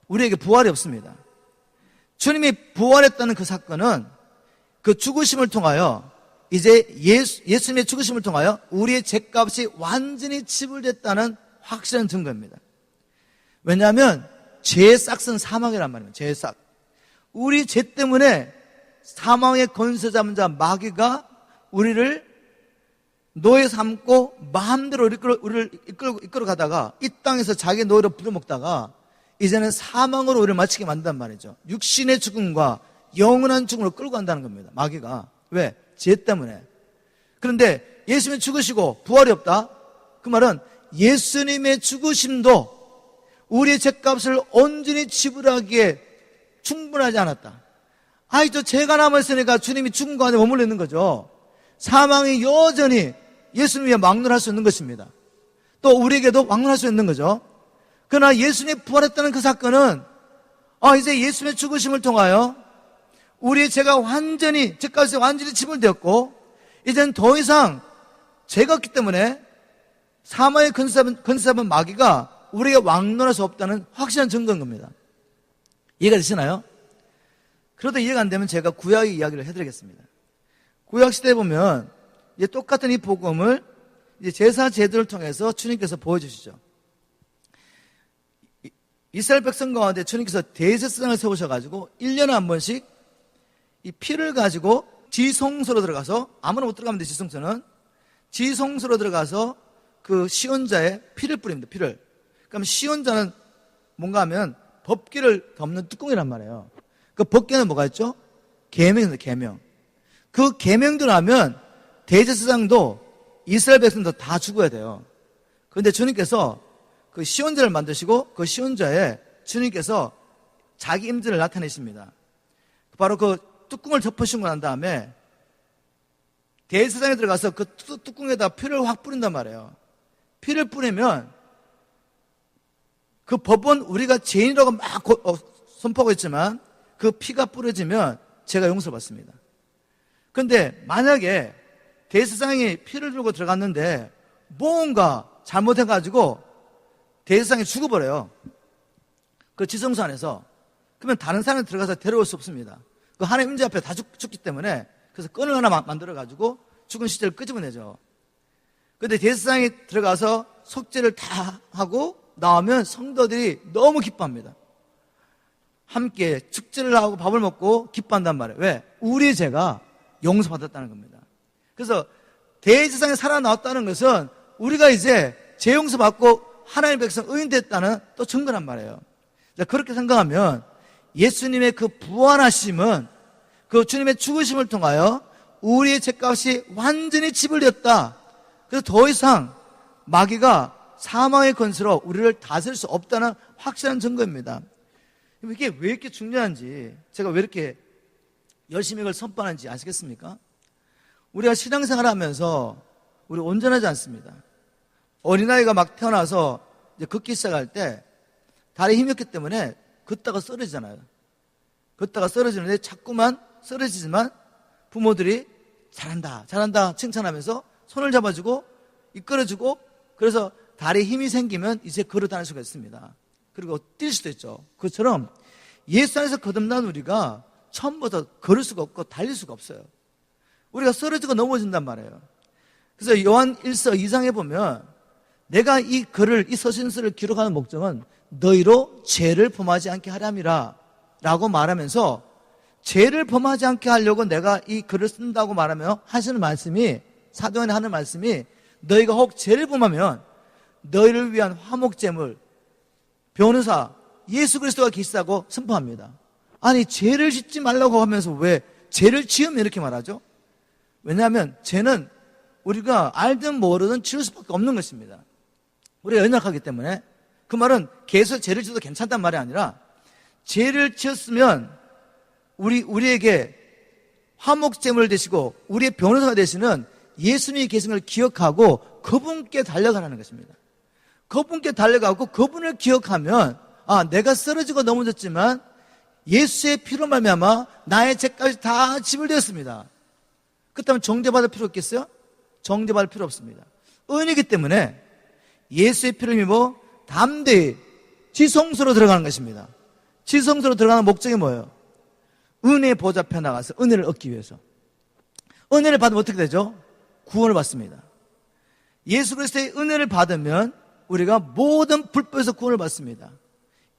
우리에게 부활이 없습니다. 주님이 부활했다는 그 사건은 그 죽으심을 통하여 이제 예수님의 죽으심을 통하여 우리의 죄값이 완전히 지불됐다는 확실한 증거입니다. 왜냐하면 죄의 싹은 사망이란 말입니다. 죄의 싹. 우리 죄 때문에 사망의 권세 잡은 자 마귀가 우리를 노예 삼고 마음대로 우리를 이끌어 가다가 이 땅에서 자기 노예로 부려먹다가 이제는 사망으로 우리를 마치게 만든단 말이죠. 육신의 죽음과 영원한 죽음으로 끌고 간다는 겁니다. 마귀가. 왜? 죄 때문에. 그런데 예수님이 죽으시고 부활이 없다? 그 말은 예수님의 죽으심도 우리의 죄값을 온전히 지불하기에 충분하지 않았다. 저 죄가 남아있으니까 주님이 죽은 가운데 머물러 있는 거죠. 사망이 여전히 예수님 위해 막론할 수 있는 것입니다. 또 우리에게도 막론할 수 있는 거죠. 그러나 예수님이 부활했다는 그 사건은 이제 예수님의 죽으심을 통하여 우리의 죄값이 완전히 지불되었고 이제는 더 이상 죄가 없기 때문에 사망의 권세잡은 마귀가 우리에게 왕론할 수 없다는 확실한 증거인 겁니다. 이해가 되시나요? 그래도 이해가 안 되면 제가 구약의 이야기를 해드리겠습니다. 구약 시대에 보면 이제 똑같은 이 복음을 이제 제사 제도를 통해서 주님께서 보여주시죠. 이스라엘 백성 가운데 주님께서 대제사장을 세우셔가지고 1년에 한 번씩 이 피를 가지고 지성소로 들어가서, 아무나 못 들어가면 돼, 지성소는. 지성소로 들어가서 그 시혼자의 피를 뿌립니다, 피를. 그럼 시혼자는 뭔가 하면 법궤를 덮는 뚜껑이란 말이에요. 그 법궤는 뭐가 있죠? 계명입니다, 계명. 그 계명대로 하면 대제사장도 이스라엘 백성도 다 죽어야 돼요. 그런데 주님께서 그 시혼자를 만드시고 그 시혼자에 주님께서 자기 임재를 나타내십니다. 바로 그 뚜껑을 덮으시고 난 다음에 대제사장에 들어가서 그 뚜껑에다 피를 확 뿌린단 말이에요. 피를 뿌리면 그 법은 우리가 죄인이라고 막 선포하고 있지만 그 피가 뿌려지면 제가 용서를 받습니다. 그런데 만약에 대제사장이 피를 들고 들어갔는데 뭔가 잘못해가지고 대제사장이 죽어버려요. 그 지성소 안에서. 그러면 다른 사람이 들어가서 데려올 수 없습니다. 그 하나님 임재 앞에 다 죽기 때문에 그래서 끈을 하나 만들어가지고 죽은 시체를 끄집어내죠. 그런데 대제사장이 들어가서 속죄를 다 하고 나오면 성도들이 너무 기뻐합니다. 함께 축제를 하고 밥을 먹고 기뻐한단 말이에요. 왜? 우리의 죄가 용서받았다는 겁니다. 그래서 대제사장이 살아나왔다는 것은 우리가 이제 죄 용서받고 하나님의 백성 의인 됐다는 또 증거란 말이에요. 그렇게 생각하면 예수님의 그 부활하심은 그 주님의 죽으심을 통하여 우리의 죄값이 완전히 지불되었다. 그래서 더 이상 마귀가 사망의 권세로 우리를 다스릴 수 없다는 확실한 증거입니다. 이게 왜 이렇게 중요한지, 제가 왜 이렇게 열심히 이걸 선포하는지 아시겠습니까? 우리가 신앙생활을 하면서 우리 온전하지 않습니다. 어린아이가 막 태어나서 이제 걷기 시작할 때 다리에 힘이 없기 때문에 걷다가 쓰러지잖아요. 걷다가 쓰러지는데 자꾸만 쓰러지지만 부모들이 잘한다, 잘한다 칭찬하면서 손을 잡아주고 이끌어주고, 그래서 다리에 힘이 생기면 이제 걸어 다닐 수가 있습니다. 그리고 뛸 수도 있죠. 그것처럼 예수 안에서 거듭난 우리가 처음부터 걸을 수가 없고 달릴 수가 없어요. 우리가 쓰러지고 넘어진단 말이에요. 그래서 요한 1서 2장에 보면 내가 이 글을, 이 서신서를 기록하는 목적은 너희로 죄를 범하지 않게 하렴이라 라고 말하면서, 죄를 범하지 않게 하려고 내가 이 글을 쓴다고 말하며 하시는 말씀이, 사도 요한이 하는 말씀이, 너희가 혹 죄를 범하면 너희를 위한 화목제물, 변호사 예수 그리스도가 계시다고 선포합니다. 아니, 죄를 짓지 말라고 하면서 왜 죄를 지으면 이렇게 말하죠? 왜냐하면 죄는 우리가 알든 모르든 지을 수밖에 없는 것입니다. 우리가 연약하기 때문에. 그 말은 계속 죄를 지어도 괜찮단 말이 아니라, 죄를 지었으면 우리에게 화목제물 되시고 우리의 변호사가 되시는 예수님이 계신 걸 기억하고 그분께 달려가라는 것입니다. 그분께 달려가고 그분을 기억하면, 아, 내가 쓰러지고 넘어졌지만 예수의 피로 말미암아 나의 죄까지 다 지불되었습니다. 그렇다면 정죄받을 필요 없겠어요? 정죄받을 필요 없습니다. 은이기 때문에 예수의 피를 입어 담대히 지성소로 들어가는 것입니다. 지성소로 들어가는 목적이 뭐예요? 은혜의 보좌 앞에 나가서 은혜를 얻기 위해서. 은혜를 받으면 어떻게 되죠? 구원을 받습니다. 예수 그리스도의 은혜를 받으면 우리가 모든 불법에서 구원을 받습니다.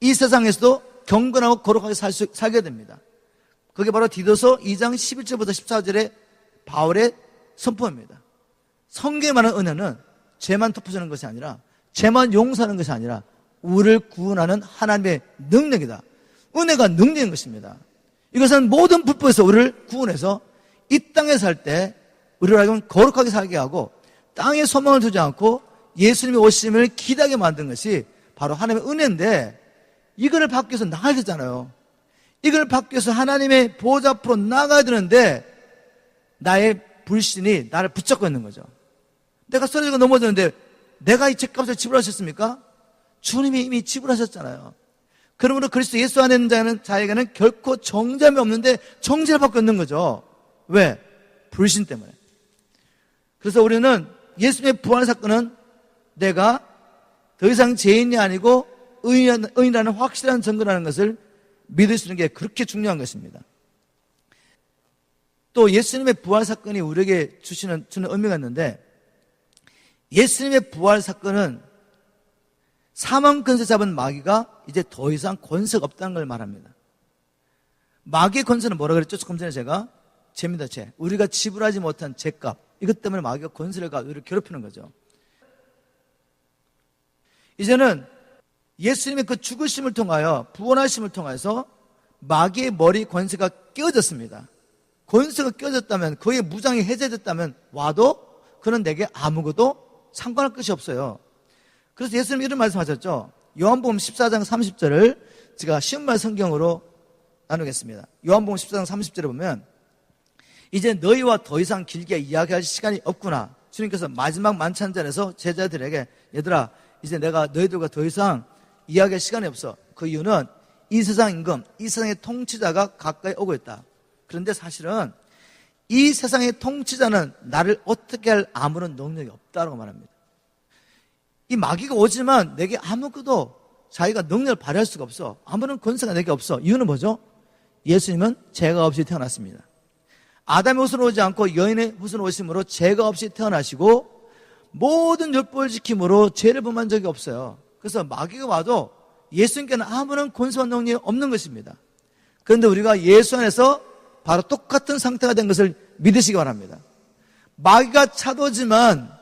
이 세상에서도 경건하고 거룩하게 살게 됩니다. 그게 바로 디도서 2장 11절부터 14절의 바울의 선포입니다. 성경에 말하는 은혜는 죄만 덮어주는 것이 아니라, 죄만 용서하는 것이 아니라 우리를 구원하는 하나님의 능력이다. 은혜가 능력인 것입니다. 이것은 모든 불법에서 우리를 구원해서 이 땅에 살 때 우리를 하여금 거룩하게 살게 하고 땅에 소망을 두지 않고 예수님의 오심을 기대하게 만든 것이 바로 하나님의 은혜인데, 이거를 받기 위해서 나가야 되잖아요. 이걸 받기 위해서 하나님의 보좌 앞으로 나가야 되는데 나의 불신이 나를 붙잡고 있는 거죠. 내가 쓰러지고 넘어졌는데 내가 이 죄값을 지불하셨습니까? 주님이 이미 지불하셨잖아요. 그러므로 그리스도 예수 안에 있는 자에게는 결코 정죄함이 없는데 정죄를 받고 있는 거죠. 왜? 불신 때문에. 그래서 우리는 예수님의 부활 사건은 내가 더 이상 죄인이 아니고 의인이라는 확실한 증거라는 것을 믿을 수 있는 게 그렇게 중요한 것입니다. 또 예수님의 부활 사건이 우리에게 주는 의미가 있는데, 예수님의 부활 사건은 사망 권세 잡은 마귀가 이제 더 이상 권세가 없다는 걸 말합니다. 마귀의 권세는 뭐라 그랬죠? 조금 전에 제가 죄입니다. 죄. 우리가 지불하지 못한 죄값, 이것 때문에 마귀가 권세를 가지고 우리를 괴롭히는 거죠. 이제는 예수님의 그 죽으심을 통하여, 부활하심을 통해서 마귀의 머리 권세가 깨어졌습니다. 권세가 깨어졌다면, 그의 무장이 해제됐다면 와도 그는 내게 아무것도 상관할 것이 없어요. 그래서 예수님이 이런 말씀하셨죠. 요한복음 14장 30절을 제가 쉬운 말 성경으로 나누겠습니다. 요한복음 14장 30절에 보면, 이제 너희와 더 이상 길게 이야기할 시간이 없구나. 주님께서 마지막 만찬전에서 제자들에게, 얘들아, 이제 내가 너희들과 더 이상 이야기할 시간이 없어. 그 이유는 이 세상 임금, 이 세상의 통치자가 가까이 오고 있다. 그런데 사실은 이 세상의 통치자는 나를 어떻게 할 아무런 능력이 없다고 말합니다. 이 마귀가 오지만 내게 아무것도 자기가 능력을 발휘할 수가 없어. 아무런 권세가 내게 없어. 이유는 뭐죠? 예수님은 죄가 없이 태어났습니다. 아담의 후손으로 오지 않고 여인의 후손으로 오심으로 죄가 없이 태어나시고 모든 율법을 지킴으로 죄를 범한 적이 없어요. 그래서 마귀가 와도 예수님께는 아무런 권세와 능력이 없는 것입니다. 그런데 우리가 예수 안에서 바로 똑같은 상태가 된 것을 믿으시기 바랍니다. 마귀가 차도지만,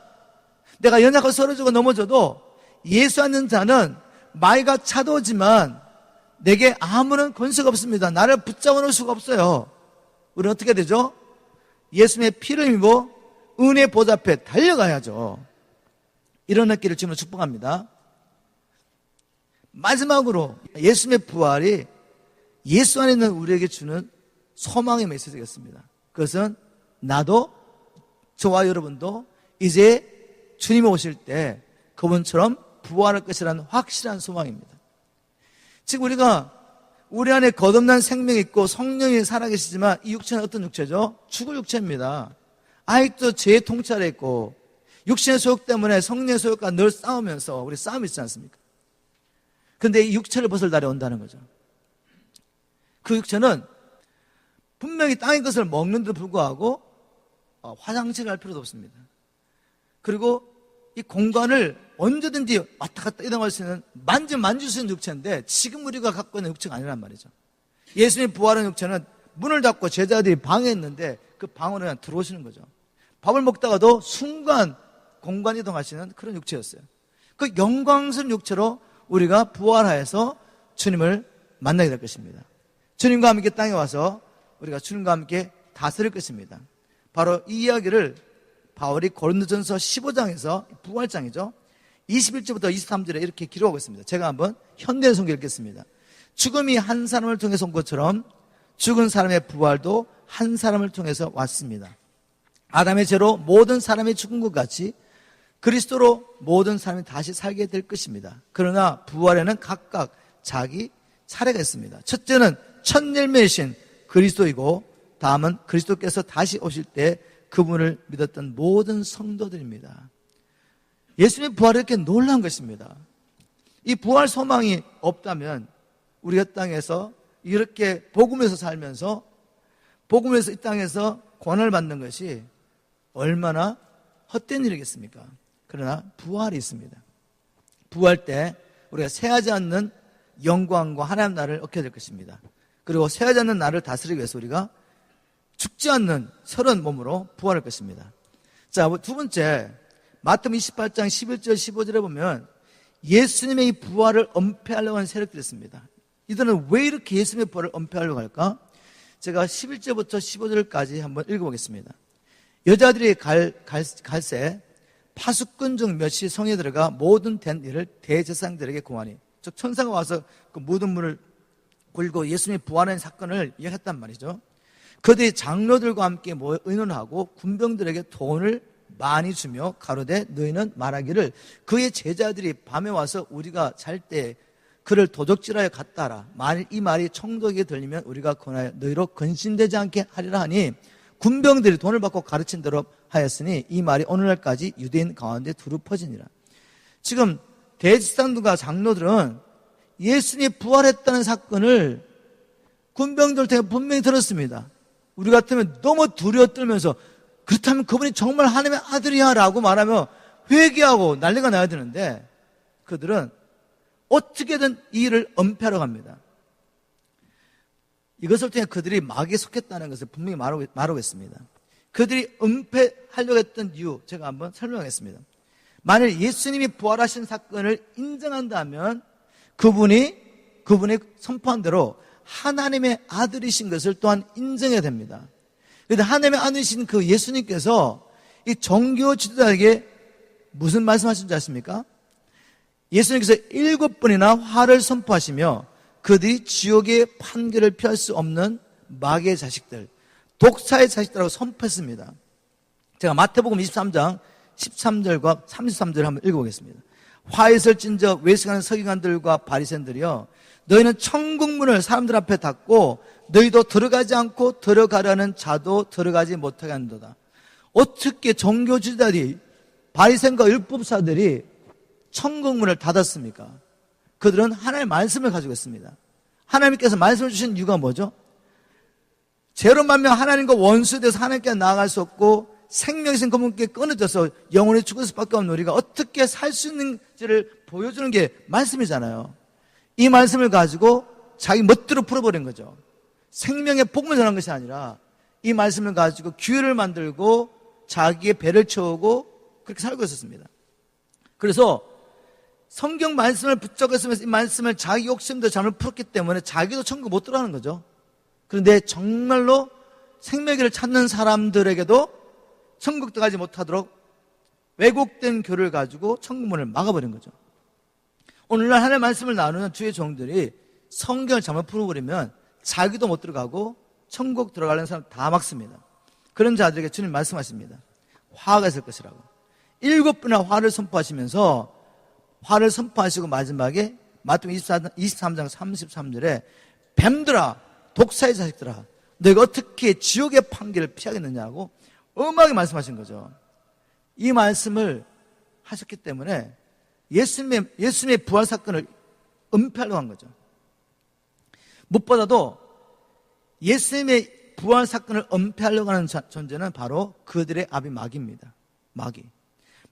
내가 연약하고 쓰러지고 넘어져도 예수 안는 자는 마귀가 차도지만 내게 아무런 권세가 없습니다. 나를 붙잡아 놓을 수가 없어요. 우리는 어떻게 되죠? 예수님의 피를 입어 은혜 보좌 앞에 달려가야죠. 이런 길을 주님으로 축복합니다. 마지막으로 예수님의 부활이 예수 안에 있는 우리에게 주는 소망의 메시지겠습니다. 그것은 나도, 저와 여러분도 이제 주님이 오실 때 그분처럼 부활할 것이라는 확실한 소망입니다. 지금 우리 안에 거듭난 생명이 있고 성령이 살아계시지만 이 육체는 어떤 육체죠? 죽을 육체입니다. 아직도 죄의 통찰에 있고 육신의 소욕 때문에 성령의 소욕과 늘 싸우면서 우리 싸움이 있지 않습니까? 그런데 이 육체를 벗을 날이 온다는 거죠. 그 육체는 분명히 땅의 것을 먹는데도 불구하고 화장실 갈 필요도 없습니다. 그리고 이 공간을 언제든지 왔다 갔다 이동할 수 있는 만질 수 있는 육체인데 지금 우리가 갖고 있는 육체가 아니란 말이죠. 예수님 부활한 육체는 문을 닫고 제자들이 방에 있는데 그 방으로 그냥 들어오시는 거죠. 밥을 먹다가도 순간 공간 이동하시는 그런 육체였어요. 그 영광스러운 육체로 우리가 부활하여서 주님을 만나게 될 것입니다. 주님과 함께 땅에 와서 우리가 주님과 함께 다스릴 것입니다. 바로 이 이야기를 바울이 고린도전서 15장에서 부활장이죠. 21절부터 23절에 이렇게 기록하고 있습니다. 제가 한번 현대 성경 읽겠습니다. 죽음이 한 사람을 통해서 온 것처럼 죽은 사람의 부활도 한 사람을 통해서 왔습니다. 아담의 죄로 모든 사람이 죽은 것 같이 그리스도로 모든 사람이 다시 살게 될 것입니다. 그러나 부활에는 각각 자기 차례가 있습니다. 첫째는 첫 열매이신 그리스도이고 다음은 그리스도께서 다시 오실 때 그분을 믿었던 모든 성도들입니다. 예수님의 부활이 이렇게 놀라운 것입니다. 이 부활 소망이 없다면 우리가 땅에서 이렇게 복음에서 살면서 복음에서 이 땅에서 권한을 받는 것이 얼마나 헛된 일이겠습니까? 그러나 부활이 있습니다. 부활 때 우리가 새하지 않는 영광과 하나님 나라를 얻게 될 것입니다. 그리고 새하지 않는 나를 다스리기 위해서 우리가 죽지 않는 새로운 몸으로 부활할 것입니다. 자, 두 번째, 마태복음 28장 11절 15절에 보면 예수님의 이 부활을 엄폐하려고 하는 세력들이 있습니다. 이들은 왜 이렇게 예수님의 부활을 엄폐하려고 할까? 제가 11절부터 15절까지 한번 읽어보겠습니다. 여자들이 갈새 파수꾼 중 몇이 성에 들어가 모든 된 일을 대제사장들에게 고하니, 즉 천사가 와서 그 모든 문을 굴고 예수님의 부활한 사건을 이야기했단 말이죠. 그들이 장로들과 함께 모여 의논하고 군병들에게 돈을 많이 주며 가로되 너희는 말하기를 그의 제자들이 밤에 와서 우리가 잘 때 그를 도적질하여 갔다 하라. 만일 이 말이 청독에게 들리면 우리가 권하여 너희로 근신되지 않게 하리라 하니 군병들이 돈을 받고 가르친 대로 하였으니 이 말이 오늘날까지 유대인 가운데 두루 퍼지니라. 지금 대제사장들과 장로들은 예수님이 부활했다는 사건을 군병들 통해 분명히 들었습니다. 우리 같으면 너무 두려워 떨면서 그렇다면 그분이 정말 하나님의 아들이야 라고 말하며 회개하고 난리가 나야 되는데 그들은 어떻게든 이 일을 은폐하려고 합니다. 이것을 통해 그들이 마귀에 속했다는 것을 분명히 말하고 있습니다. 그들이 은폐하려고 했던 이유 제가 한번 설명하겠습니다. 만일 예수님이 부활하신 사건을 인정한다면 그분이 선포한 대로 하나님의 아들이신 것을 또한 인정해야 됩니다. 그런데 하나님의 아들이신 그 예수님께서 이 종교 지도자에게 무슨 말씀하신지 아십니까? 예수님께서 7번이나 화를 선포하시며 그들이 지옥의 판결을 피할 수 없는 마귀의 자식들, 독사의 자식들하고 선포했습니다. 제가 마태복음 23장 13절과 33절을 한번 읽어보겠습니다. 화에서 찐저 외식하는 서기관들과 바리새인들이여 너희는 천국문을 사람들 앞에 닫고 너희도 들어가지 않고 들어가려는 자도 들어가지 못하게 한도다. 어떻게 종교 지도자들이 바리새인과 율법사들이 천국문을 닫았습니까? 그들은 하나님의 말씀을 가지고 있습니다. 하나님께서 말씀을 주신 이유가 뭐죠? 죄로 말미암아 하나님과 원수돼서 하나님께 나아갈 수 없고 생명이신 그분께 끊어져서 영원히 죽을 수밖에 없는 우리가 어떻게 살 수 있는지를 보여주는 게 말씀이잖아요. 이 말씀을 가지고 자기 멋대로 풀어버린 거죠. 생명의 복음을 전한 것이 아니라 이 말씀을 가지고 규율을 만들고 자기의 배를 채우고 그렇게 살고 있었습니다. 그래서 성경 말씀을 붙잡고 있으면서 이 말씀을 자기 욕심도 잘못 풀었기 때문에 자기도 천국 못 들어가는 거죠. 그런데 정말로 생명을 찾는 사람들에게도 천국 들어가지 못하도록 왜곡된 교를 가지고 천국문을 막아버린 거죠. 오늘날 하나님의 말씀을 나누는 주의 종들이 성경을 잘못 풀어버리면 자기도 못 들어가고 천국 들어가려는 사람 다 막습니다. 그런 자들에게 주님 말씀하십니다. 화가 있을 것이라고. 7번이나 화를 선포하시면서 화를 선포하시고 마지막에 마태복음 23장 33절에 뱀들아 독사의 자식들아 너희가 어떻게 지옥의 판결을 피하겠느냐고 엄하게 말씀하신 거죠. 이 말씀을 하셨기 때문에 예수님의 부활 사건을 은폐하려고 한 거죠. 무엇보다도 예수님의 부활 사건을 은폐하려고 하는 존재는 바로 그들의 아비 마귀입니다. 마귀.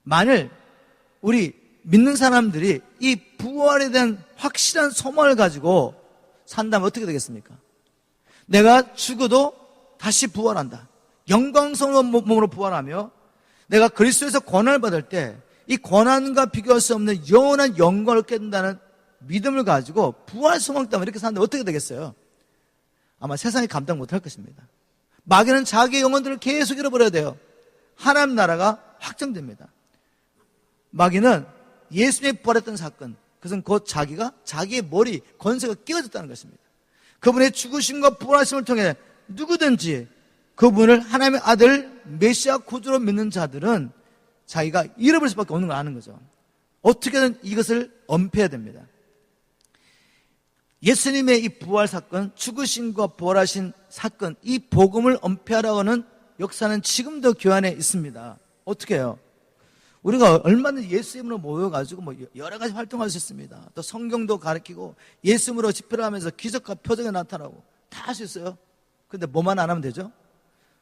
만일 우리 믿는 사람들이 이 부활에 대한 확실한 소망을 가지고 산다면 어떻게 되겠습니까? 내가 죽어도 다시 부활한다. 영광스러운 몸으로 부활하며 내가 그리스도에서 권한을 받을 때 이 권한과 비교할 수 없는 영원한 영광을 얻게 된다는 믿음을 가지고 부활 소망 때문에 이렇게 사는데 어떻게 되겠어요? 아마 세상이 감당 못할 것입니다. 마귀는 자기의 영혼들을 계속 잃어버려야 돼요. 하나님 나라가 확정됩니다. 마귀는 예수님이 부활했던 사건, 그것은 곧 자기의 머리, 권세가 끼어졌다는 것입니다. 그분의 죽으심과 부활하심을 통해 누구든지 그분을 하나님의 아들 메시아 구주로 믿는 자들은 자기가 잃어버릴 수밖에 없는 걸 아는 거죠. 어떻게든 이것을 은폐해야 됩니다. 예수님의 이 부활 사건, 죽으심과 부활하신 사건, 이 복음을 은폐하라고 하는 역사는 지금도 교회 안에 있습니다. 어떻게 해요? 우리가 얼마든지 예수 이름으로 모여가지고 여러 가지 활동할 수 있습니다. 또 성경도 가르치고 예수 이름으로 집회를 하면서 기적과 표적이 나타나고 다 할 수 있어요. 그런데 뭐만 안 하면 되죠?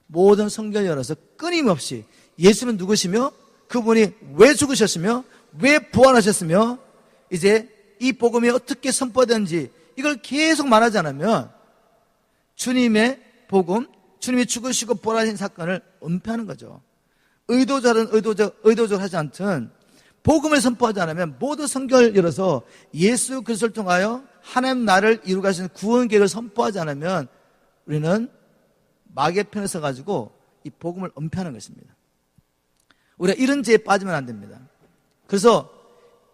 모든 성경을 열어서 끊임없이 예수는 누구시며 그분이 왜 죽으셨으며 왜 부활하셨으며 이제 이 복음이 어떻게 선포되는지 이걸 계속 말하지 않으면 주님의 복음, 주님이 죽으시고 부활하신 사건을 은폐하는 거죠. 의도적으로 하지 않든 복음을 선포하지 않으면 모두 성경을 열어서 예수 그리스도를 통하여 하나님 나라를 이루고 가시는 구원 계획을 선포하지 않으면 우리는 마귀의 편에 서가지고 이 복음을 은폐하는 것입니다. 우리가 이런 죄에 빠지면 안 됩니다. 그래서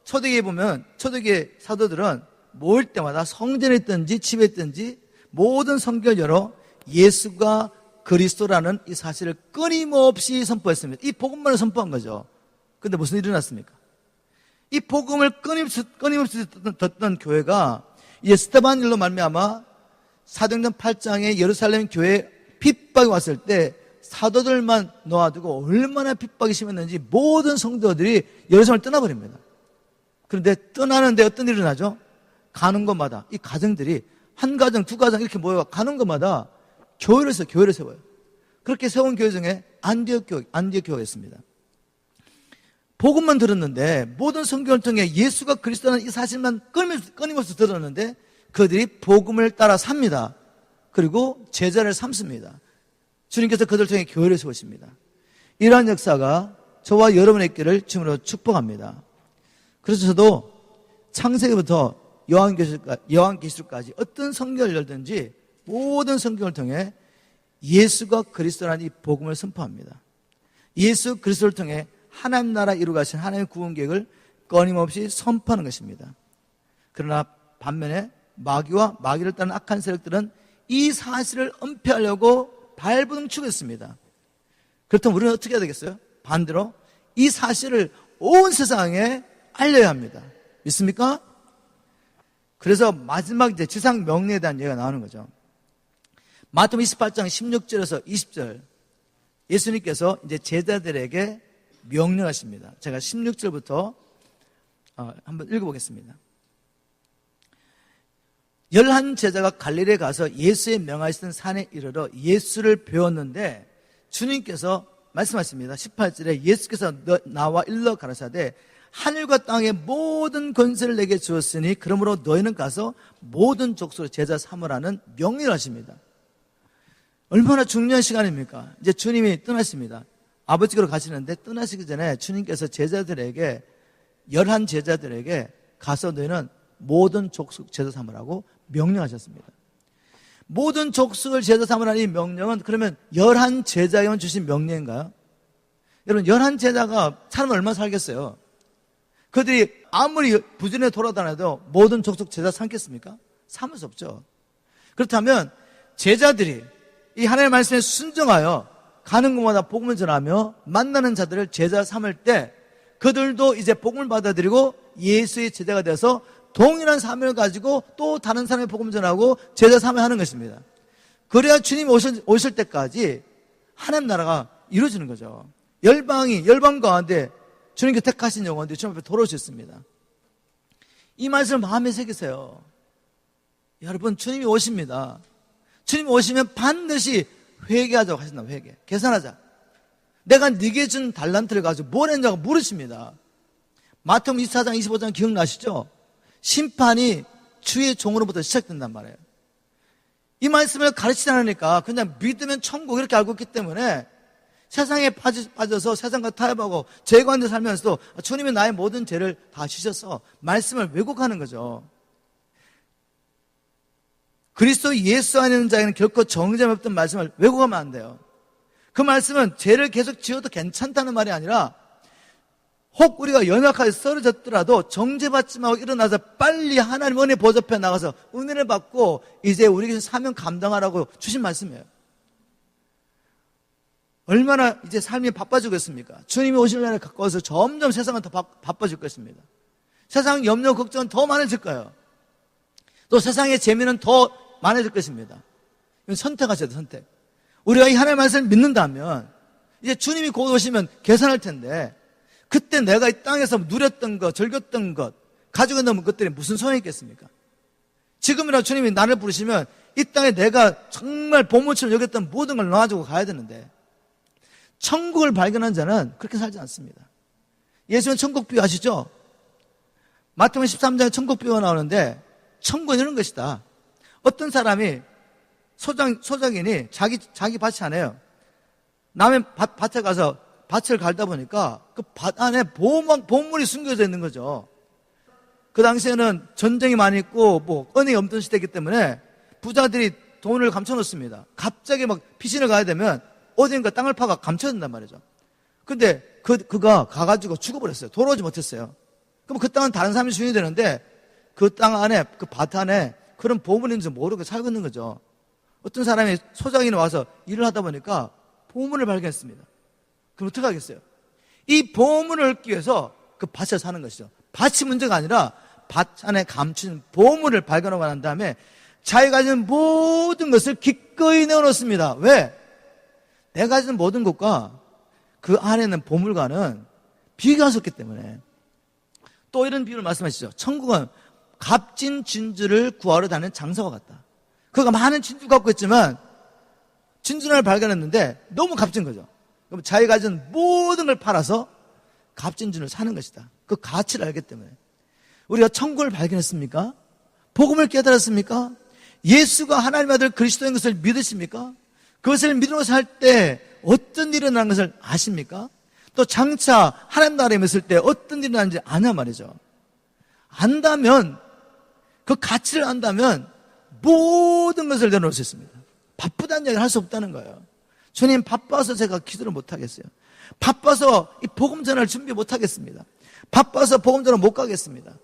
초대교회에 보면 초대교회 사도들은 모일 때마다 성전에 있든지 집에 있든지 모든 성경을 열어 예수가 그리스도라는 이 사실을 끊임없이 선포했습니다. 이 복음만을 선포한 거죠. 그런데 무슨 일이 일어났습니까? 이 복음을 끊임없이 듣던 교회가 이제 스데반 일로 말미암아 사도행전 8장에 예루살렘 교회에 핍박이 왔을 때 사도들만 놓아두고 얼마나 핍박이 심했는지 모든 성도들이 예루살렘을 떠나버립니다. 그런데 떠나는데 어떤 일이 일어나죠? 가는 곳마다 이 가정들이 한 가정, 두 가정 이렇게 모여 가는 곳마다 교회를 세워요. 그렇게 세운 교회 중에 안디옥 교회였습니다. 복음만 들었는데 모든 성경을 통해 예수가 그리스도라는 이 사실만 끊임없이 들었는데 그들이 복음을 따라 삽니다. 그리고 제자를 삼습니다. 주님께서 그들을 통해 교회를 세우십니다. 이러한 역사가 저와 여러분의 있기를 주님으로 축복합니다. 그래서 저도 창세기부터 요한계시록까지 어떤 성경을 열든지 모든 성경을 통해 예수가 그리스도라는 이 복음을 선포합니다. 예수 그리스도를 통해 하나님 나라 이루어 가신 하나님의 구원 계획을 끊임없이 선포하는 것입니다. 그러나 반면에 마귀와 마귀를 따르는 악한 세력들은 이 사실을 은폐하려고 발버둥치고 있습니다. 그렇다면 우리는 어떻게 해야 되겠어요? 반대로 이 사실을 온 세상에 알려야 합니다. 믿습니까? 그래서 마지막 이제 지상 명령에 대한 얘기가 나오는 거죠. 마태복음 28장 16절에서 20절 예수님께서 이제 제자들에게 명령하십니다. 제가 16절부터 한번 읽어보겠습니다. 11 제자가 갈릴리에 가서 예수의 명하시던 산에 이르러 예수를 배웠는데 주님께서 말씀하십니다. 18절에 예수께서 나와 일러 가라사대 하늘과 땅의 모든 권세를 내게 주었으니 그러므로 너희는 가서 모든 족속으로 제자 삼으라는 명령을 하십니다. 얼마나 중요한 시간입니까? 이제 주님이 떠나십니다. 아버지께로 가시는데 떠나시기 전에 주님께서 제자들에게 11 제자들에게 가서 너희는 모든 족속 제자 삼으라고 명령하셨습니다. 모든 족속을 제자 삼으라는 이 명령은 그러면 11 제자에만 주신 명령인가요? 여러분 11 제자가 사람을 얼마나 살겠어요? 그들이 아무리 부지런히 돌아다녀도 모든 족속 제자 삼겠습니까? 삼을 수 없죠. 그렇다면 제자들이 이 하나님의 말씀에 순종하여 가는 곳마다 복음을 전하며 만나는 자들을 제자 삼을 때 그들도 이제 복음을 받아들이고 예수의 제자가 되어서 동일한 사명을 가지고 또 다른 사람의 복음을 전하고 제자 사명하는 것입니다. 그래야 주님이 오실 때까지 하나님 나라가 이루어지는 거죠. 열방 가운데 주님께 택하신 영혼들이 주님 앞에 돌아올 수 있습니다. 이 말씀을 마음에 새기세요. 여러분, 주님이 오십니다. 주님이 오시면 반드시 회개하자고 하신다. 회개. 계산하자. 내가 네게 준 달란트를 가지고 뭘 했냐고 물으십니다. 마태복음 24장 25장 기억나시죠? 심판이 주의 종으로부터 시작된단 말이에요. 이 말씀을 가르치지 않으니까 그냥 믿으면 천국 이렇게 알고 있기 때문에 세상에 빠져서 세상과 타협하고 죄 가운데 살면서도 주님이 나의 모든 죄를 다 지셔서 말씀을 왜곡하는 거죠. 그리스도 예수 안에 있는 자에게는 결코 정죄함이 없던 말씀을 왜곡하면 안 돼요. 그 말씀은 죄를 계속 지어도 괜찮다는 말이 아니라 혹 우리가 연약하게 쓰러졌더라도 정죄받지 말고 일어나서 빨리 하나님 은혜 보좌 앞에 나가서 은혜를 받고 이제 우리에게 사명 감당하라고 주신 말씀이에요. 얼마나 이제 삶이 바빠지겠습니까? 주님이 오실 날에 가까워서 점점 세상은 더 바빠질 것입니다. 세상 염려 걱정은 더 많아질 거예요. 또 세상의 재미는 더 많아질 것입니다. 이건 선택하셔야 돼요. 선택. 우리가 이 하나님의 말씀을 믿는다면 이제 주님이 곧 오시면 계산할 텐데 그때 내가 이 땅에서 누렸던 것, 즐겼던 것, 가지고 있는 것들이 무슨 소용이 있겠습니까? 지금이라도 주님이 나를 부르시면 이 땅에 내가 정말 보물처럼 여겼던 모든 걸 놔주고 가야 되는데 천국을 발견한 자는 그렇게 살지 않습니다. 예수는 천국 비유 아시죠? 마태복음 13장에 천국 비유가 나오는데 천국은 이런 것이다. 어떤 사람이 소작인이 자기 밭이 아니에요. 남의 밭에 가서 밭을 갈다 보니까 그 밭 안에 보물이 숨겨져 있는 거죠. 그 당시에는 전쟁이 많이 있고 은행이 없던 시대이기 때문에 부자들이 돈을 감춰놓습니다. 갑자기 피신을 가야 되면 어딘가 땅을 파가 감춰야 된단 말이죠. 근데 그가 가가지고 죽어버렸어요. 돌아오지 못했어요. 그럼 그 땅은 다른 사람이 주인이 되는데 그 땅 안에, 그 밭 안에 그런 보물이 있는지 모르고 살고 있는 거죠. 어떤 사람이 소장인이 와서 일을 하다 보니까 보물을 발견했습니다. 그럼 어떻게 하겠어요? 이 보물을 얻기 위해서 그 밭에 사는 것이죠. 밭이 문제가 아니라 밭 안에 감춘 보물을 발견하고 난 다음에 자기가 가진 모든 것을 기꺼이 내어놓습니다. 왜? 내가 가진 모든 것과 그 안에 있는 보물과는 비교할 수 없기 때문에. 또 이런 비유를 말씀하시죠. 천국은 값진 진주를 구하러 다니는 장사와 같다. 그가 많은 진주를 갖고 있지만 진주를 발견했는데 너무 값진 거죠. 그럼 자기가 가진 모든 걸 팔아서 값진 진주를 사는 것이다. 그 가치를 알기 때문에. 우리가 천국을 발견했습니까? 복음을 깨달았습니까? 예수가 하나님의 아들 그리스도인 것을 믿으십니까? 그것을 믿으면서 살 때 어떤 일이 일어나는 것을 아십니까? 또 장차 하나님 나라에 있을 때 어떤 일이 일어나는지 아냐 말이죠. 안다면, 그 가치를 안다면 모든 것을 내놓을 수 있습니다. 바쁘다는 얘기를 할 수 없다는 거예요. 주님, 바빠서 제가 기도를 못하겠어요. 바빠서 이 복음 전할 준비 못하겠습니다. 바빠서 복음 전을 못 가겠습니다.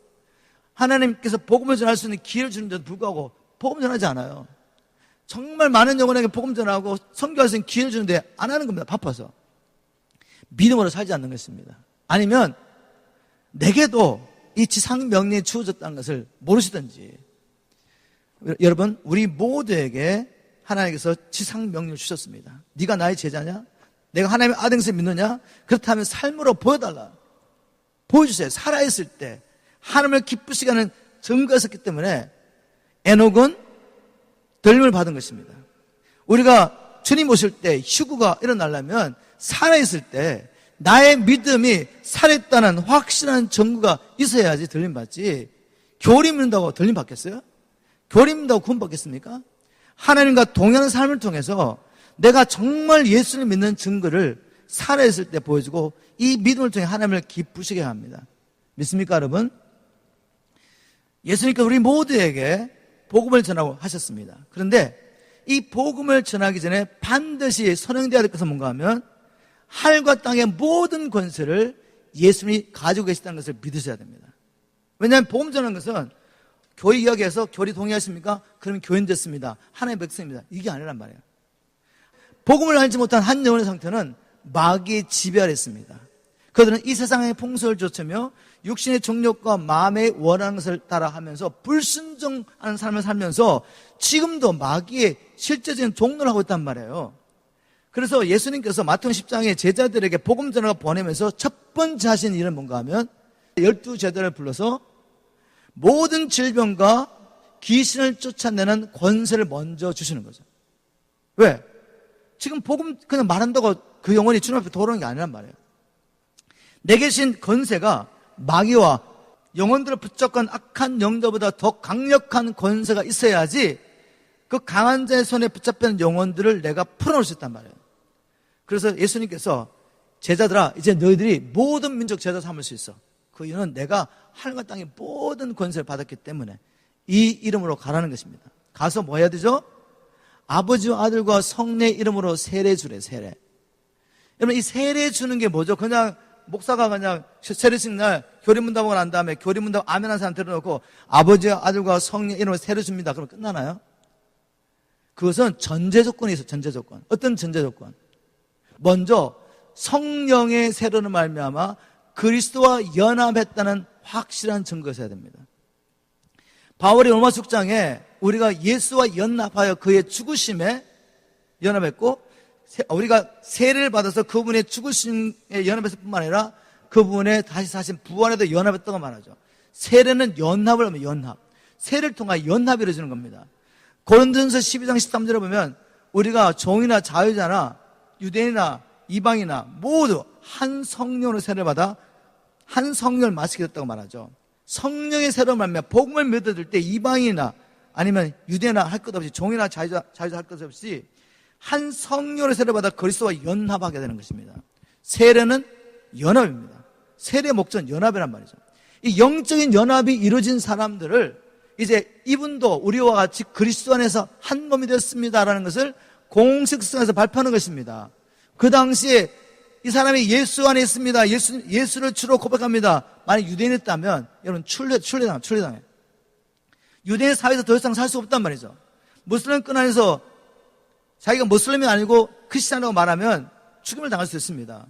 하나님께서 복음을 전할 수 있는 기회를 주는데도 불구하고 복음 전하지 않아요. 정말 많은 영혼에게 복음 전하고 선교할 수 있는 기회를 주는데 안 하는 겁니다. 바빠서. 믿음으로 살지 않는 것입니다. 아니면 내게도 이 지상 명령이 주어졌다는 것을 모르시든지. 여러분, 우리 모두에게 하나님께서 지상 명령을 주셨습니다. 네가 나의 제자냐? 내가 하나님의 아들 것을 믿느냐? 그렇다면 삶으로 보여달라. 보여주세요. 살아있을 때 하나님을 기쁘시게 하는 증거가 있었기 때문에 에녹은 덜림을 받은 것입니다. 우리가 주님 오실 때 휴구가 일어나려면 살아있을 때 나의 믿음이 살아있다는 확실한 증거가 있어야지 덜림 받지. 교리 믿는다고 덜림 받겠어요? 교리 믿는다고 구원 받겠습니까? 하나님과 동행하는 삶을 통해서 내가 정말 예수를 믿는 증거를 살아있을 때 보여주고 이 믿음을 통해 하나님을 기쁘시게 합니다. 믿습니까, 여러분? 예수님께서 우리 모두에게 복음을 전하고 하셨습니다. 그런데 이 복음을 전하기 전에 반드시 선행되어야 될 것은 뭔가 하면 하늘과 땅의 모든 권세를 예수님이 가지고 계시다는 것을 믿으셔야 됩니다. 왜냐하면 복음 전하는 것은 교회 이야기에서 교리 동의하십니까? 그러면 교인 됐습니다. 하나님의 백성입니다. 이게 아니란 말이에요. 복음을 알지 못한 한 영혼의 상태는 마귀의 지배 아래 있습니다. 그들은 이 세상의 풍속을 좇으며 육신의 정욕과 마음의 원하는 것을 따라하면서 불순종하는 삶을 살면서 지금도 마귀의 실제적인 종노를 하고 있단 말이에요. 그래서 예수님께서 마태복음 10장에 제자들에게 복음 전하고 보내면서 첫 번째 하신 일은 뭔가 하면 12제자를 불러서 모든 질병과 귀신을 쫓아내는 권세를 먼저 주시는 거죠. 왜? 지금 복음 그냥 말한다고 그 영혼이 주님 앞에 돌아오는 게 아니란 말이에요. 내게 주신 권세가 마귀와 영혼들을 붙잡고 악한 영들보다 더 강력한 권세가 있어야지 그 강한 자의 손에 붙잡힌 영혼들을 내가 풀어놓을 수 있단 말이에요. 그래서 예수님께서 제자들아, 이제 너희들이 모든 민족 제자 삼을 수 있어. 그 이유는 내가 하늘과 땅의 모든 권세를 받았기 때문에 이 이름으로 가라는 것입니다. 가서 뭐 해야 되죠? 아버지와 아들과 성령의 이름으로 세례 주래, 세례. 여러분, 이 세례 주는 게 뭐죠? 그냥 목사가 그냥 세례식 날 교리문답하고 난 다음에 교리문답 아멘 한 사람 들어놓고 아버지와 아들과 성령의 이름으로 세례 줍니다. 그럼 끝나나요? 그것은 전제 조건이 있어요. 전제 조건. 어떤 전제 조건? 먼저 성령의 세례로 말미암아 그리스도와 연합했다는 확실한 증거가 있어야 됩니다. 바울이 로마서 6장에 우리가 예수와 연합하여 그의 죽으심에 연합했고 우리가 세례를 받아서 그분의 죽으심에 연합했을 뿐만 아니라 그분의 다시 사신 부활에도 연합했다고 말하죠. 세례는 연합을 하면 연합. 세례를 통해 연합이 이루어지는 겁니다. 고린도전서 12장 13절에 보면 우리가 종이나 자유자나 유대인이나 이방이나 모두 한 성령으로 세례를 받아 한 성령을 마시게 됐다고 말하죠. 성령의 세례로 말미암아 복음을 믿어들 때 이방이나 아니면 유대나 할 것 없이 종이나 자유자 할 것 없이 한 성령으로 세례를 받아 그리스도와 연합하게 되는 것입니다. 세례는 연합입니다. 세례의 목적은 연합이란 말이죠. 이 영적인 연합이 이루어진 사람들을 이제 이분도 우리와 같이 그리스도 안에서 한 몸이 됐습니다라는 것을 공식성에서 발표하는 것입니다. 그 당시에 이 사람이 예수 안에 있습니다. 예수를 주로 고백합니다. 만약 유대인이었다면 여러분 출례당해. 유대인 사회에서 더 이상 살 수 없단 말이죠. 무슬림권 안에서 자기가 무슬림이 아니고 크리스찬이라고 말하면 죽임을 당할 수 있습니다.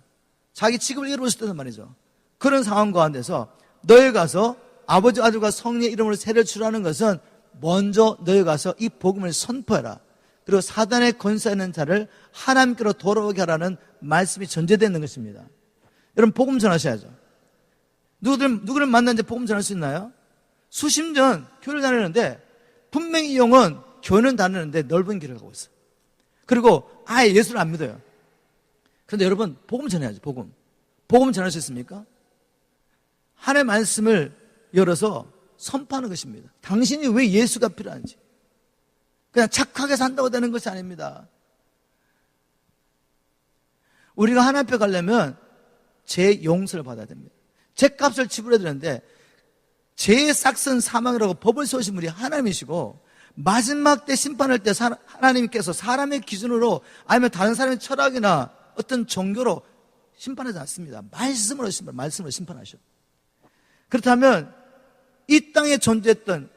자기 직업을 잃어버릴 수 있단 말이죠. 그런 상황 가운데서 너희 가서 아버지 아들과 성령의 이름으로 세례를 주라는 것은 먼저 너희 가서 이 복음을 선포해라. 그리고 사단의 권세 있는 자를 하나님께로 돌아오게 하라는 말씀이 전제되는 것입니다. 여러분 복음 전하셔야죠. 누구를 만났는지 복음 전할 수 있나요? 수십 년 교회를 다니는데 분명히 이 영은 교회는 다니는데 넓은 길을 가고 있어요. 그리고 아예 예수를 안 믿어요. 그런데 여러분 복음 전해야죠. 복음 전할 수 있습니까? 하나님의 말씀을 열어서 선포하는 것입니다. 당신이 왜 예수가 필요한지. 그냥 착하게 산다고 되는 것이 아닙니다. 우리가 하나님 앞에 가려면 죄 용서를 받아야 됩니다. 죄값을 지불해야 되는데 죄의 싹슨 사망이라고 법을 세우신 분이 하나님이시고 마지막 때 심판할 때 하나님께서 사람의 기준으로 아니면 다른 사람의 철학이나 어떤 종교로 심판하지 않습니다. 말씀으로 심판하셔. 그렇다면 이 땅에 존재했던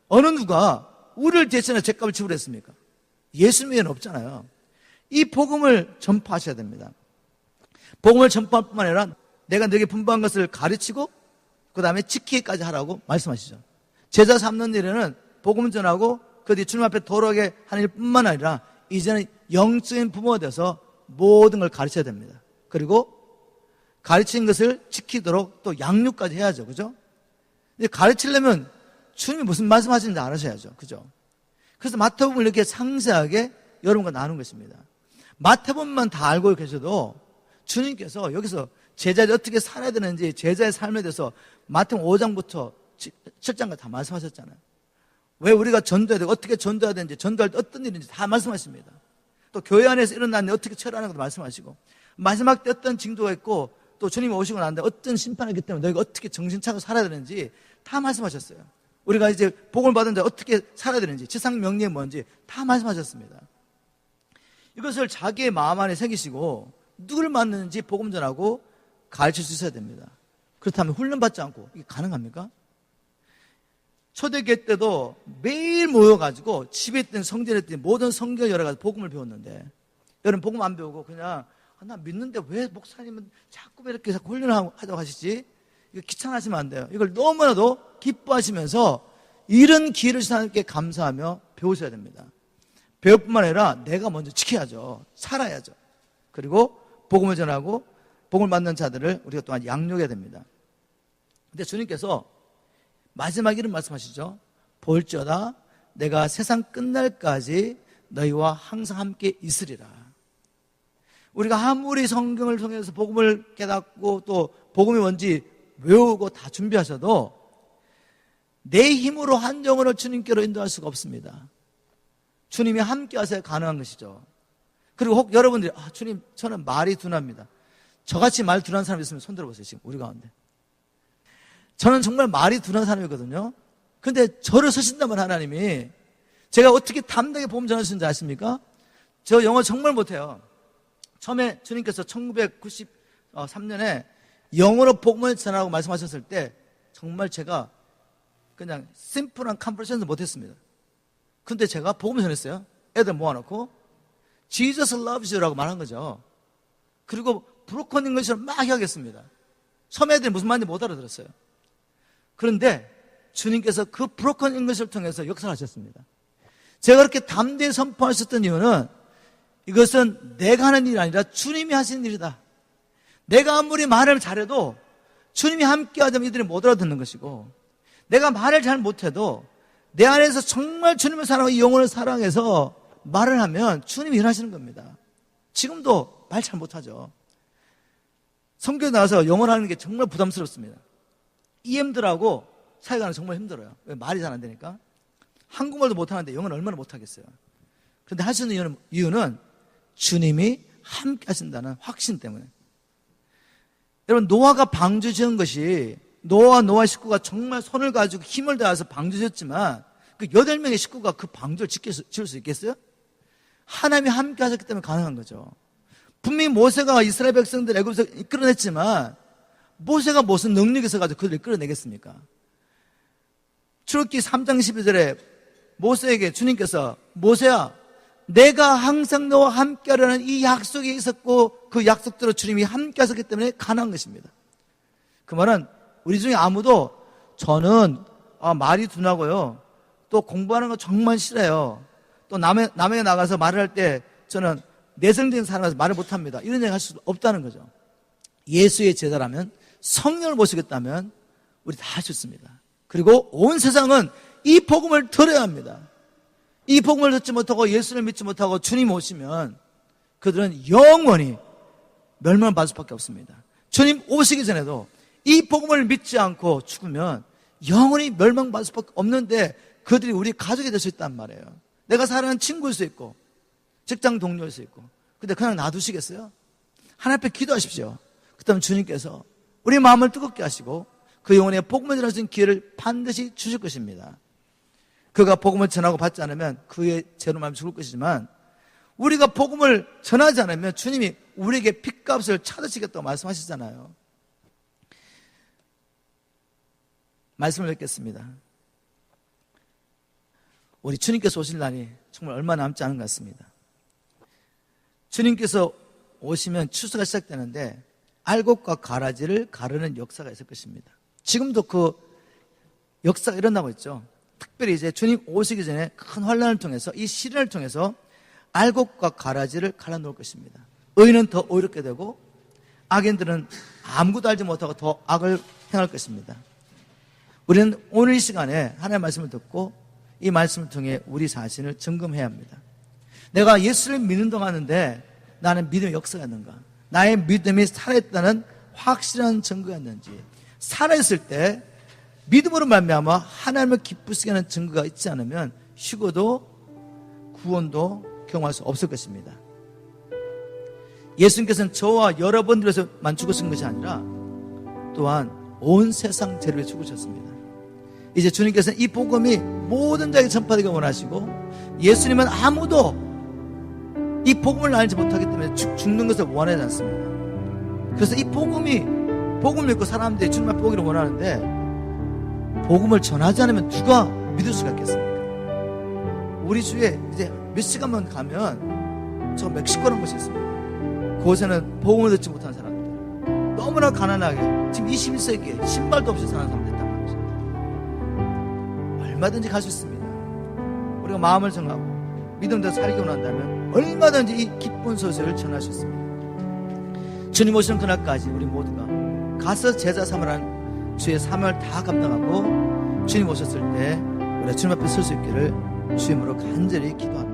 어느 누가 우리를 대신해 죄값을 지불했습니까? 예수 외에는 없잖아요. 이 복음을 전파하셔야 됩니다. 복음을 전파할 뿐만 아니라 내가 너에게 분부한 것을 가르치고 그 다음에 지키기까지 하라고 말씀하시죠. 제자 삼는 일에는 복음 전하고 그 뒤 주님 앞에 돌아오게 하는 일뿐만 아니라 이제는 영적인 부모가 돼서 모든 걸 가르쳐야 됩니다. 그리고 가르친 것을 지키도록 또 양육까지 해야죠. 그죠? 가르치려면 주님이 무슨 말씀하시는지 알으셔야죠. 그죠? 그래서 마태복음을 이렇게 상세하게 여러분과 나눈 것입니다. 마태복음만 다 알고 계셔도 주님께서 여기서 제자들이 어떻게 살아야 되는지 제자의 삶에 대해서 마태복음 5장부터 7장까지 다 말씀하셨잖아요. 왜 우리가 전도해야 되고 어떻게 전도해야 되는지 전도할 때 어떤 일인지 다 말씀하십니다. 또 교회 안에서 일어나는 어떻게 처리하는 것도 말씀하시고 마지막 때 어떤 징조가 있고 또 주님이 오시고 난 다음에 어떤 심판이 있기 때문에 너희가 어떻게 정신 차리고 살아야 되는지 다 말씀하셨어요. 우리가 이제 복을 받은 자 어떻게 살아야 되는지 지상 명령이 뭔지 다 말씀하셨습니다. 이것을 자기의 마음 안에 새기시고 누구를 만나는지 복음 전하고 가르칠 수 있어야 됩니다. 그렇다면 훈련받지 않고 이게 가능합니까? 초대교회 때도 매일 모여가지고 집에 있던 성전에 있던 모든 성경 여러 가지 복음을 배웠는데 여러분 복음 안 배우고 그냥 나 믿는데 왜 목사님은 자꾸 이렇게 훈련하자고 하시지? 이거 귀찮아하시면 안 돼요. 이걸 너무나도 기뻐하시면서 이런 기회를 주신 하나님께 감사하며 배우셔야 됩니다. 배울 뿐만 아니라 내가 먼저 지켜야죠. 살아야죠. 그리고 복음을 전하고 복음을 받는 자들을 우리가 또한 양육해야 됩니다. 근데 주님께서 마지막 이런 말씀하시죠. 볼지어다 내가 세상 끝날까지 너희와 항상 함께 있으리라. 우리가 아무리 성경을 통해서 복음을 깨닫고 또 복음이 뭔지 외우고 다 준비하셔도 내 힘으로 한 영혼을 주님께로 인도할 수가 없습니다. 주님이 함께 하셔야 가능한 것이죠. 그리고 혹 여러분들이 주님 저는 말이 둔합니다. 저같이 말 둔한 사람 있으면 손 들어보세요. 지금 우리 가운데 저는 정말 말이 둔한 사람이거든요. 근데 저를 쓰신다면 하나님이 제가 어떻게 담대하게 복음 전하시는지 아십니까? 저 영어 정말 못해요. 처음에 주님께서 1993년에 영어로 복음을 전하라고 말씀하셨을 때 정말 제가 그냥 심플한 컨버세이션도 못했습니다. 근데 제가 복음을 전했어요. 애들 모아놓고 Jesus loves you라고 말한 거죠. 그리고 브로큰 잉글리시를 막 하겠습니다. 처음에 애들이 무슨 말인지 못 알아들었어요. 그런데 주님께서 그 브로큰 잉글리시를 통해서 역사를 하셨습니다. 제가 그렇게 담대히 선포하셨던 이유는 이것은 내가 하는 일이 아니라 주님이 하시는 일이다. 내가 아무리 말을 잘해도 주님이 함께 하자면 이들이 못 알아듣는 것이고, 내가 말을 잘 못해도 내 안에서 정말 주님을 사랑하고 이 영혼을 사랑해서 말을 하면 주님이 일하시는 겁니다. 지금도 말 잘 못하죠. 성경에 나와서 영어를 하는 게 정말 부담스럽습니다. EM들하고 사회가 정말 힘들어요. 왜? 말이 잘 안 되니까. 한국말도 못하는데 영어는 얼마나 못하겠어요. 그런데 할 수 있는 이유는 주님이 함께 하신다는 확신 때문에. 여러분, 노아가 방주 지은 것이 노아 식구가 정말 손을 가지고 힘을 다해서 방주 지었지만 그 8명의 식구가 그 방주를 지을 수 있겠어요? 하나님이 함께 하셨기 때문에 가능한 거죠. 분명히 모세가 이스라엘 백성들 애굽에서 이끌어냈지만 모세가 무슨 능력이 있어가지고 그들을 이끌어내겠습니까? 출애굽기 3장 12절에 모세에게 주님께서 모세야 내가 항상 너와 함께 하려는 이 약속이 있었고 그 약속대로 주님이 함께 하셨기 때문에 가능한 것입니다. 그 말은 우리 중에 아무도 저는 말이 둔하고요 또 공부하는 거 정말 싫어요, 또 남에게 나가서 말을 할 때 저는 내성적인 사람이라서 말을 못합니다, 이런 얘기 할 수 없다는 거죠. 예수의 제자라면, 성령을 모시겠다면 우리 다 할 수 있습니다. 그리고 온 세상은 이 복음을 들어야 합니다. 이 복음을 듣지 못하고 예수를 믿지 못하고 주님 오시면 그들은 영원히 멸망을 받을 수밖에 없습니다. 주님 오시기 전에도 이 복음을 믿지 않고 죽으면 영원히 멸망받을 수밖에 없는데 그들이 우리 가족이 될 수 있단 말이에요. 내가 사랑하는 친구일 수 있고 직장 동료일 수 있고. 근데 그냥 놔두시겠어요? 하나님 앞에 기도하십시오. 그다음 주님께서 우리 마음을 뜨겁게 하시고 그 영혼의 복음을 전할 수 있는 기회를 반드시 주실 것입니다. 그가 복음을 전하고 받지 않으면 그의 죄로 마음이 죽을 것이지만 우리가 복음을 전하지 않으면 주님이 우리에게 핏값을 찾으시겠다고 말씀하시잖아요. 말씀을 뵙겠습니다. 우리 주님께서 오실 날이 정말 얼마 남지 않은 것 같습니다. 주님께서 오시면 추수가 시작되는데 알곡과 가라지를 가르는 역사가 있을 것입니다. 지금도 그 역사가 일어나고 있죠. 특별히 이제 주님 오시기 전에 큰 환난을 통해서 이 시련을 통해서 알곡과 가라지를 갈라놓을 것입니다. 의인은 더 의롭게 되고 악인들은 아무것도 알지 못하고 더 악을 행할 것입니다. 우리는 오늘 이 시간에 하나님의 말씀을 듣고 이 말씀을 통해 우리 자신을 점검해야 합니다. 내가 예수를 믿는 동안인데 나는 믿음의 역사가 있는가? 나의 믿음이 살아있다는 확실한 증거가 있는지, 살아있을 때 믿음으로 말미암아 하나님을 기쁘시게 하는 증거가 있지 않으면 휴거도 구원도 경험할 수 없을 것입니다. 예수님께서는 저와 여러분들 위해서만 죽으신 것이 아니라 또한 온 세상 죄를 위해 죽으셨습니다. 이제 주님께서는 이 복음이 모든 자에게 전파되기 원하시고 예수님은 아무도 이 복음을 알지 못하기 때문에 죽는 것을 원하지 않습니다. 그래서 이 복음을 믿고 사람들이 주님 앞에 오기를 원하는데 복음을 전하지 않으면 누가 믿을 수가 있겠습니까? 우리 주에 이제 몇 시간만 가면 저 멕시코라는 곳이 있습니다. 그곳에는 복음을 듣지 못한 사람들, 너무나 가난하게 지금 21세기에 신발도 없이 사는 사람들 있단 말이죠. 얼마든지 갈 수 있습니다. 우리가 마음을 정하고 믿음대로 살기 원한다면 얼마든지 이 기쁜 소식을 전할 수 있습니다. 주님 오시는 그날까지 우리 모두가 가서 제자 삼으라는 주의 사명을 다 감당하고 주님 오셨을 때 우리가 주님 앞에 설 수 있기를 주님으로 간절히 기도합니다.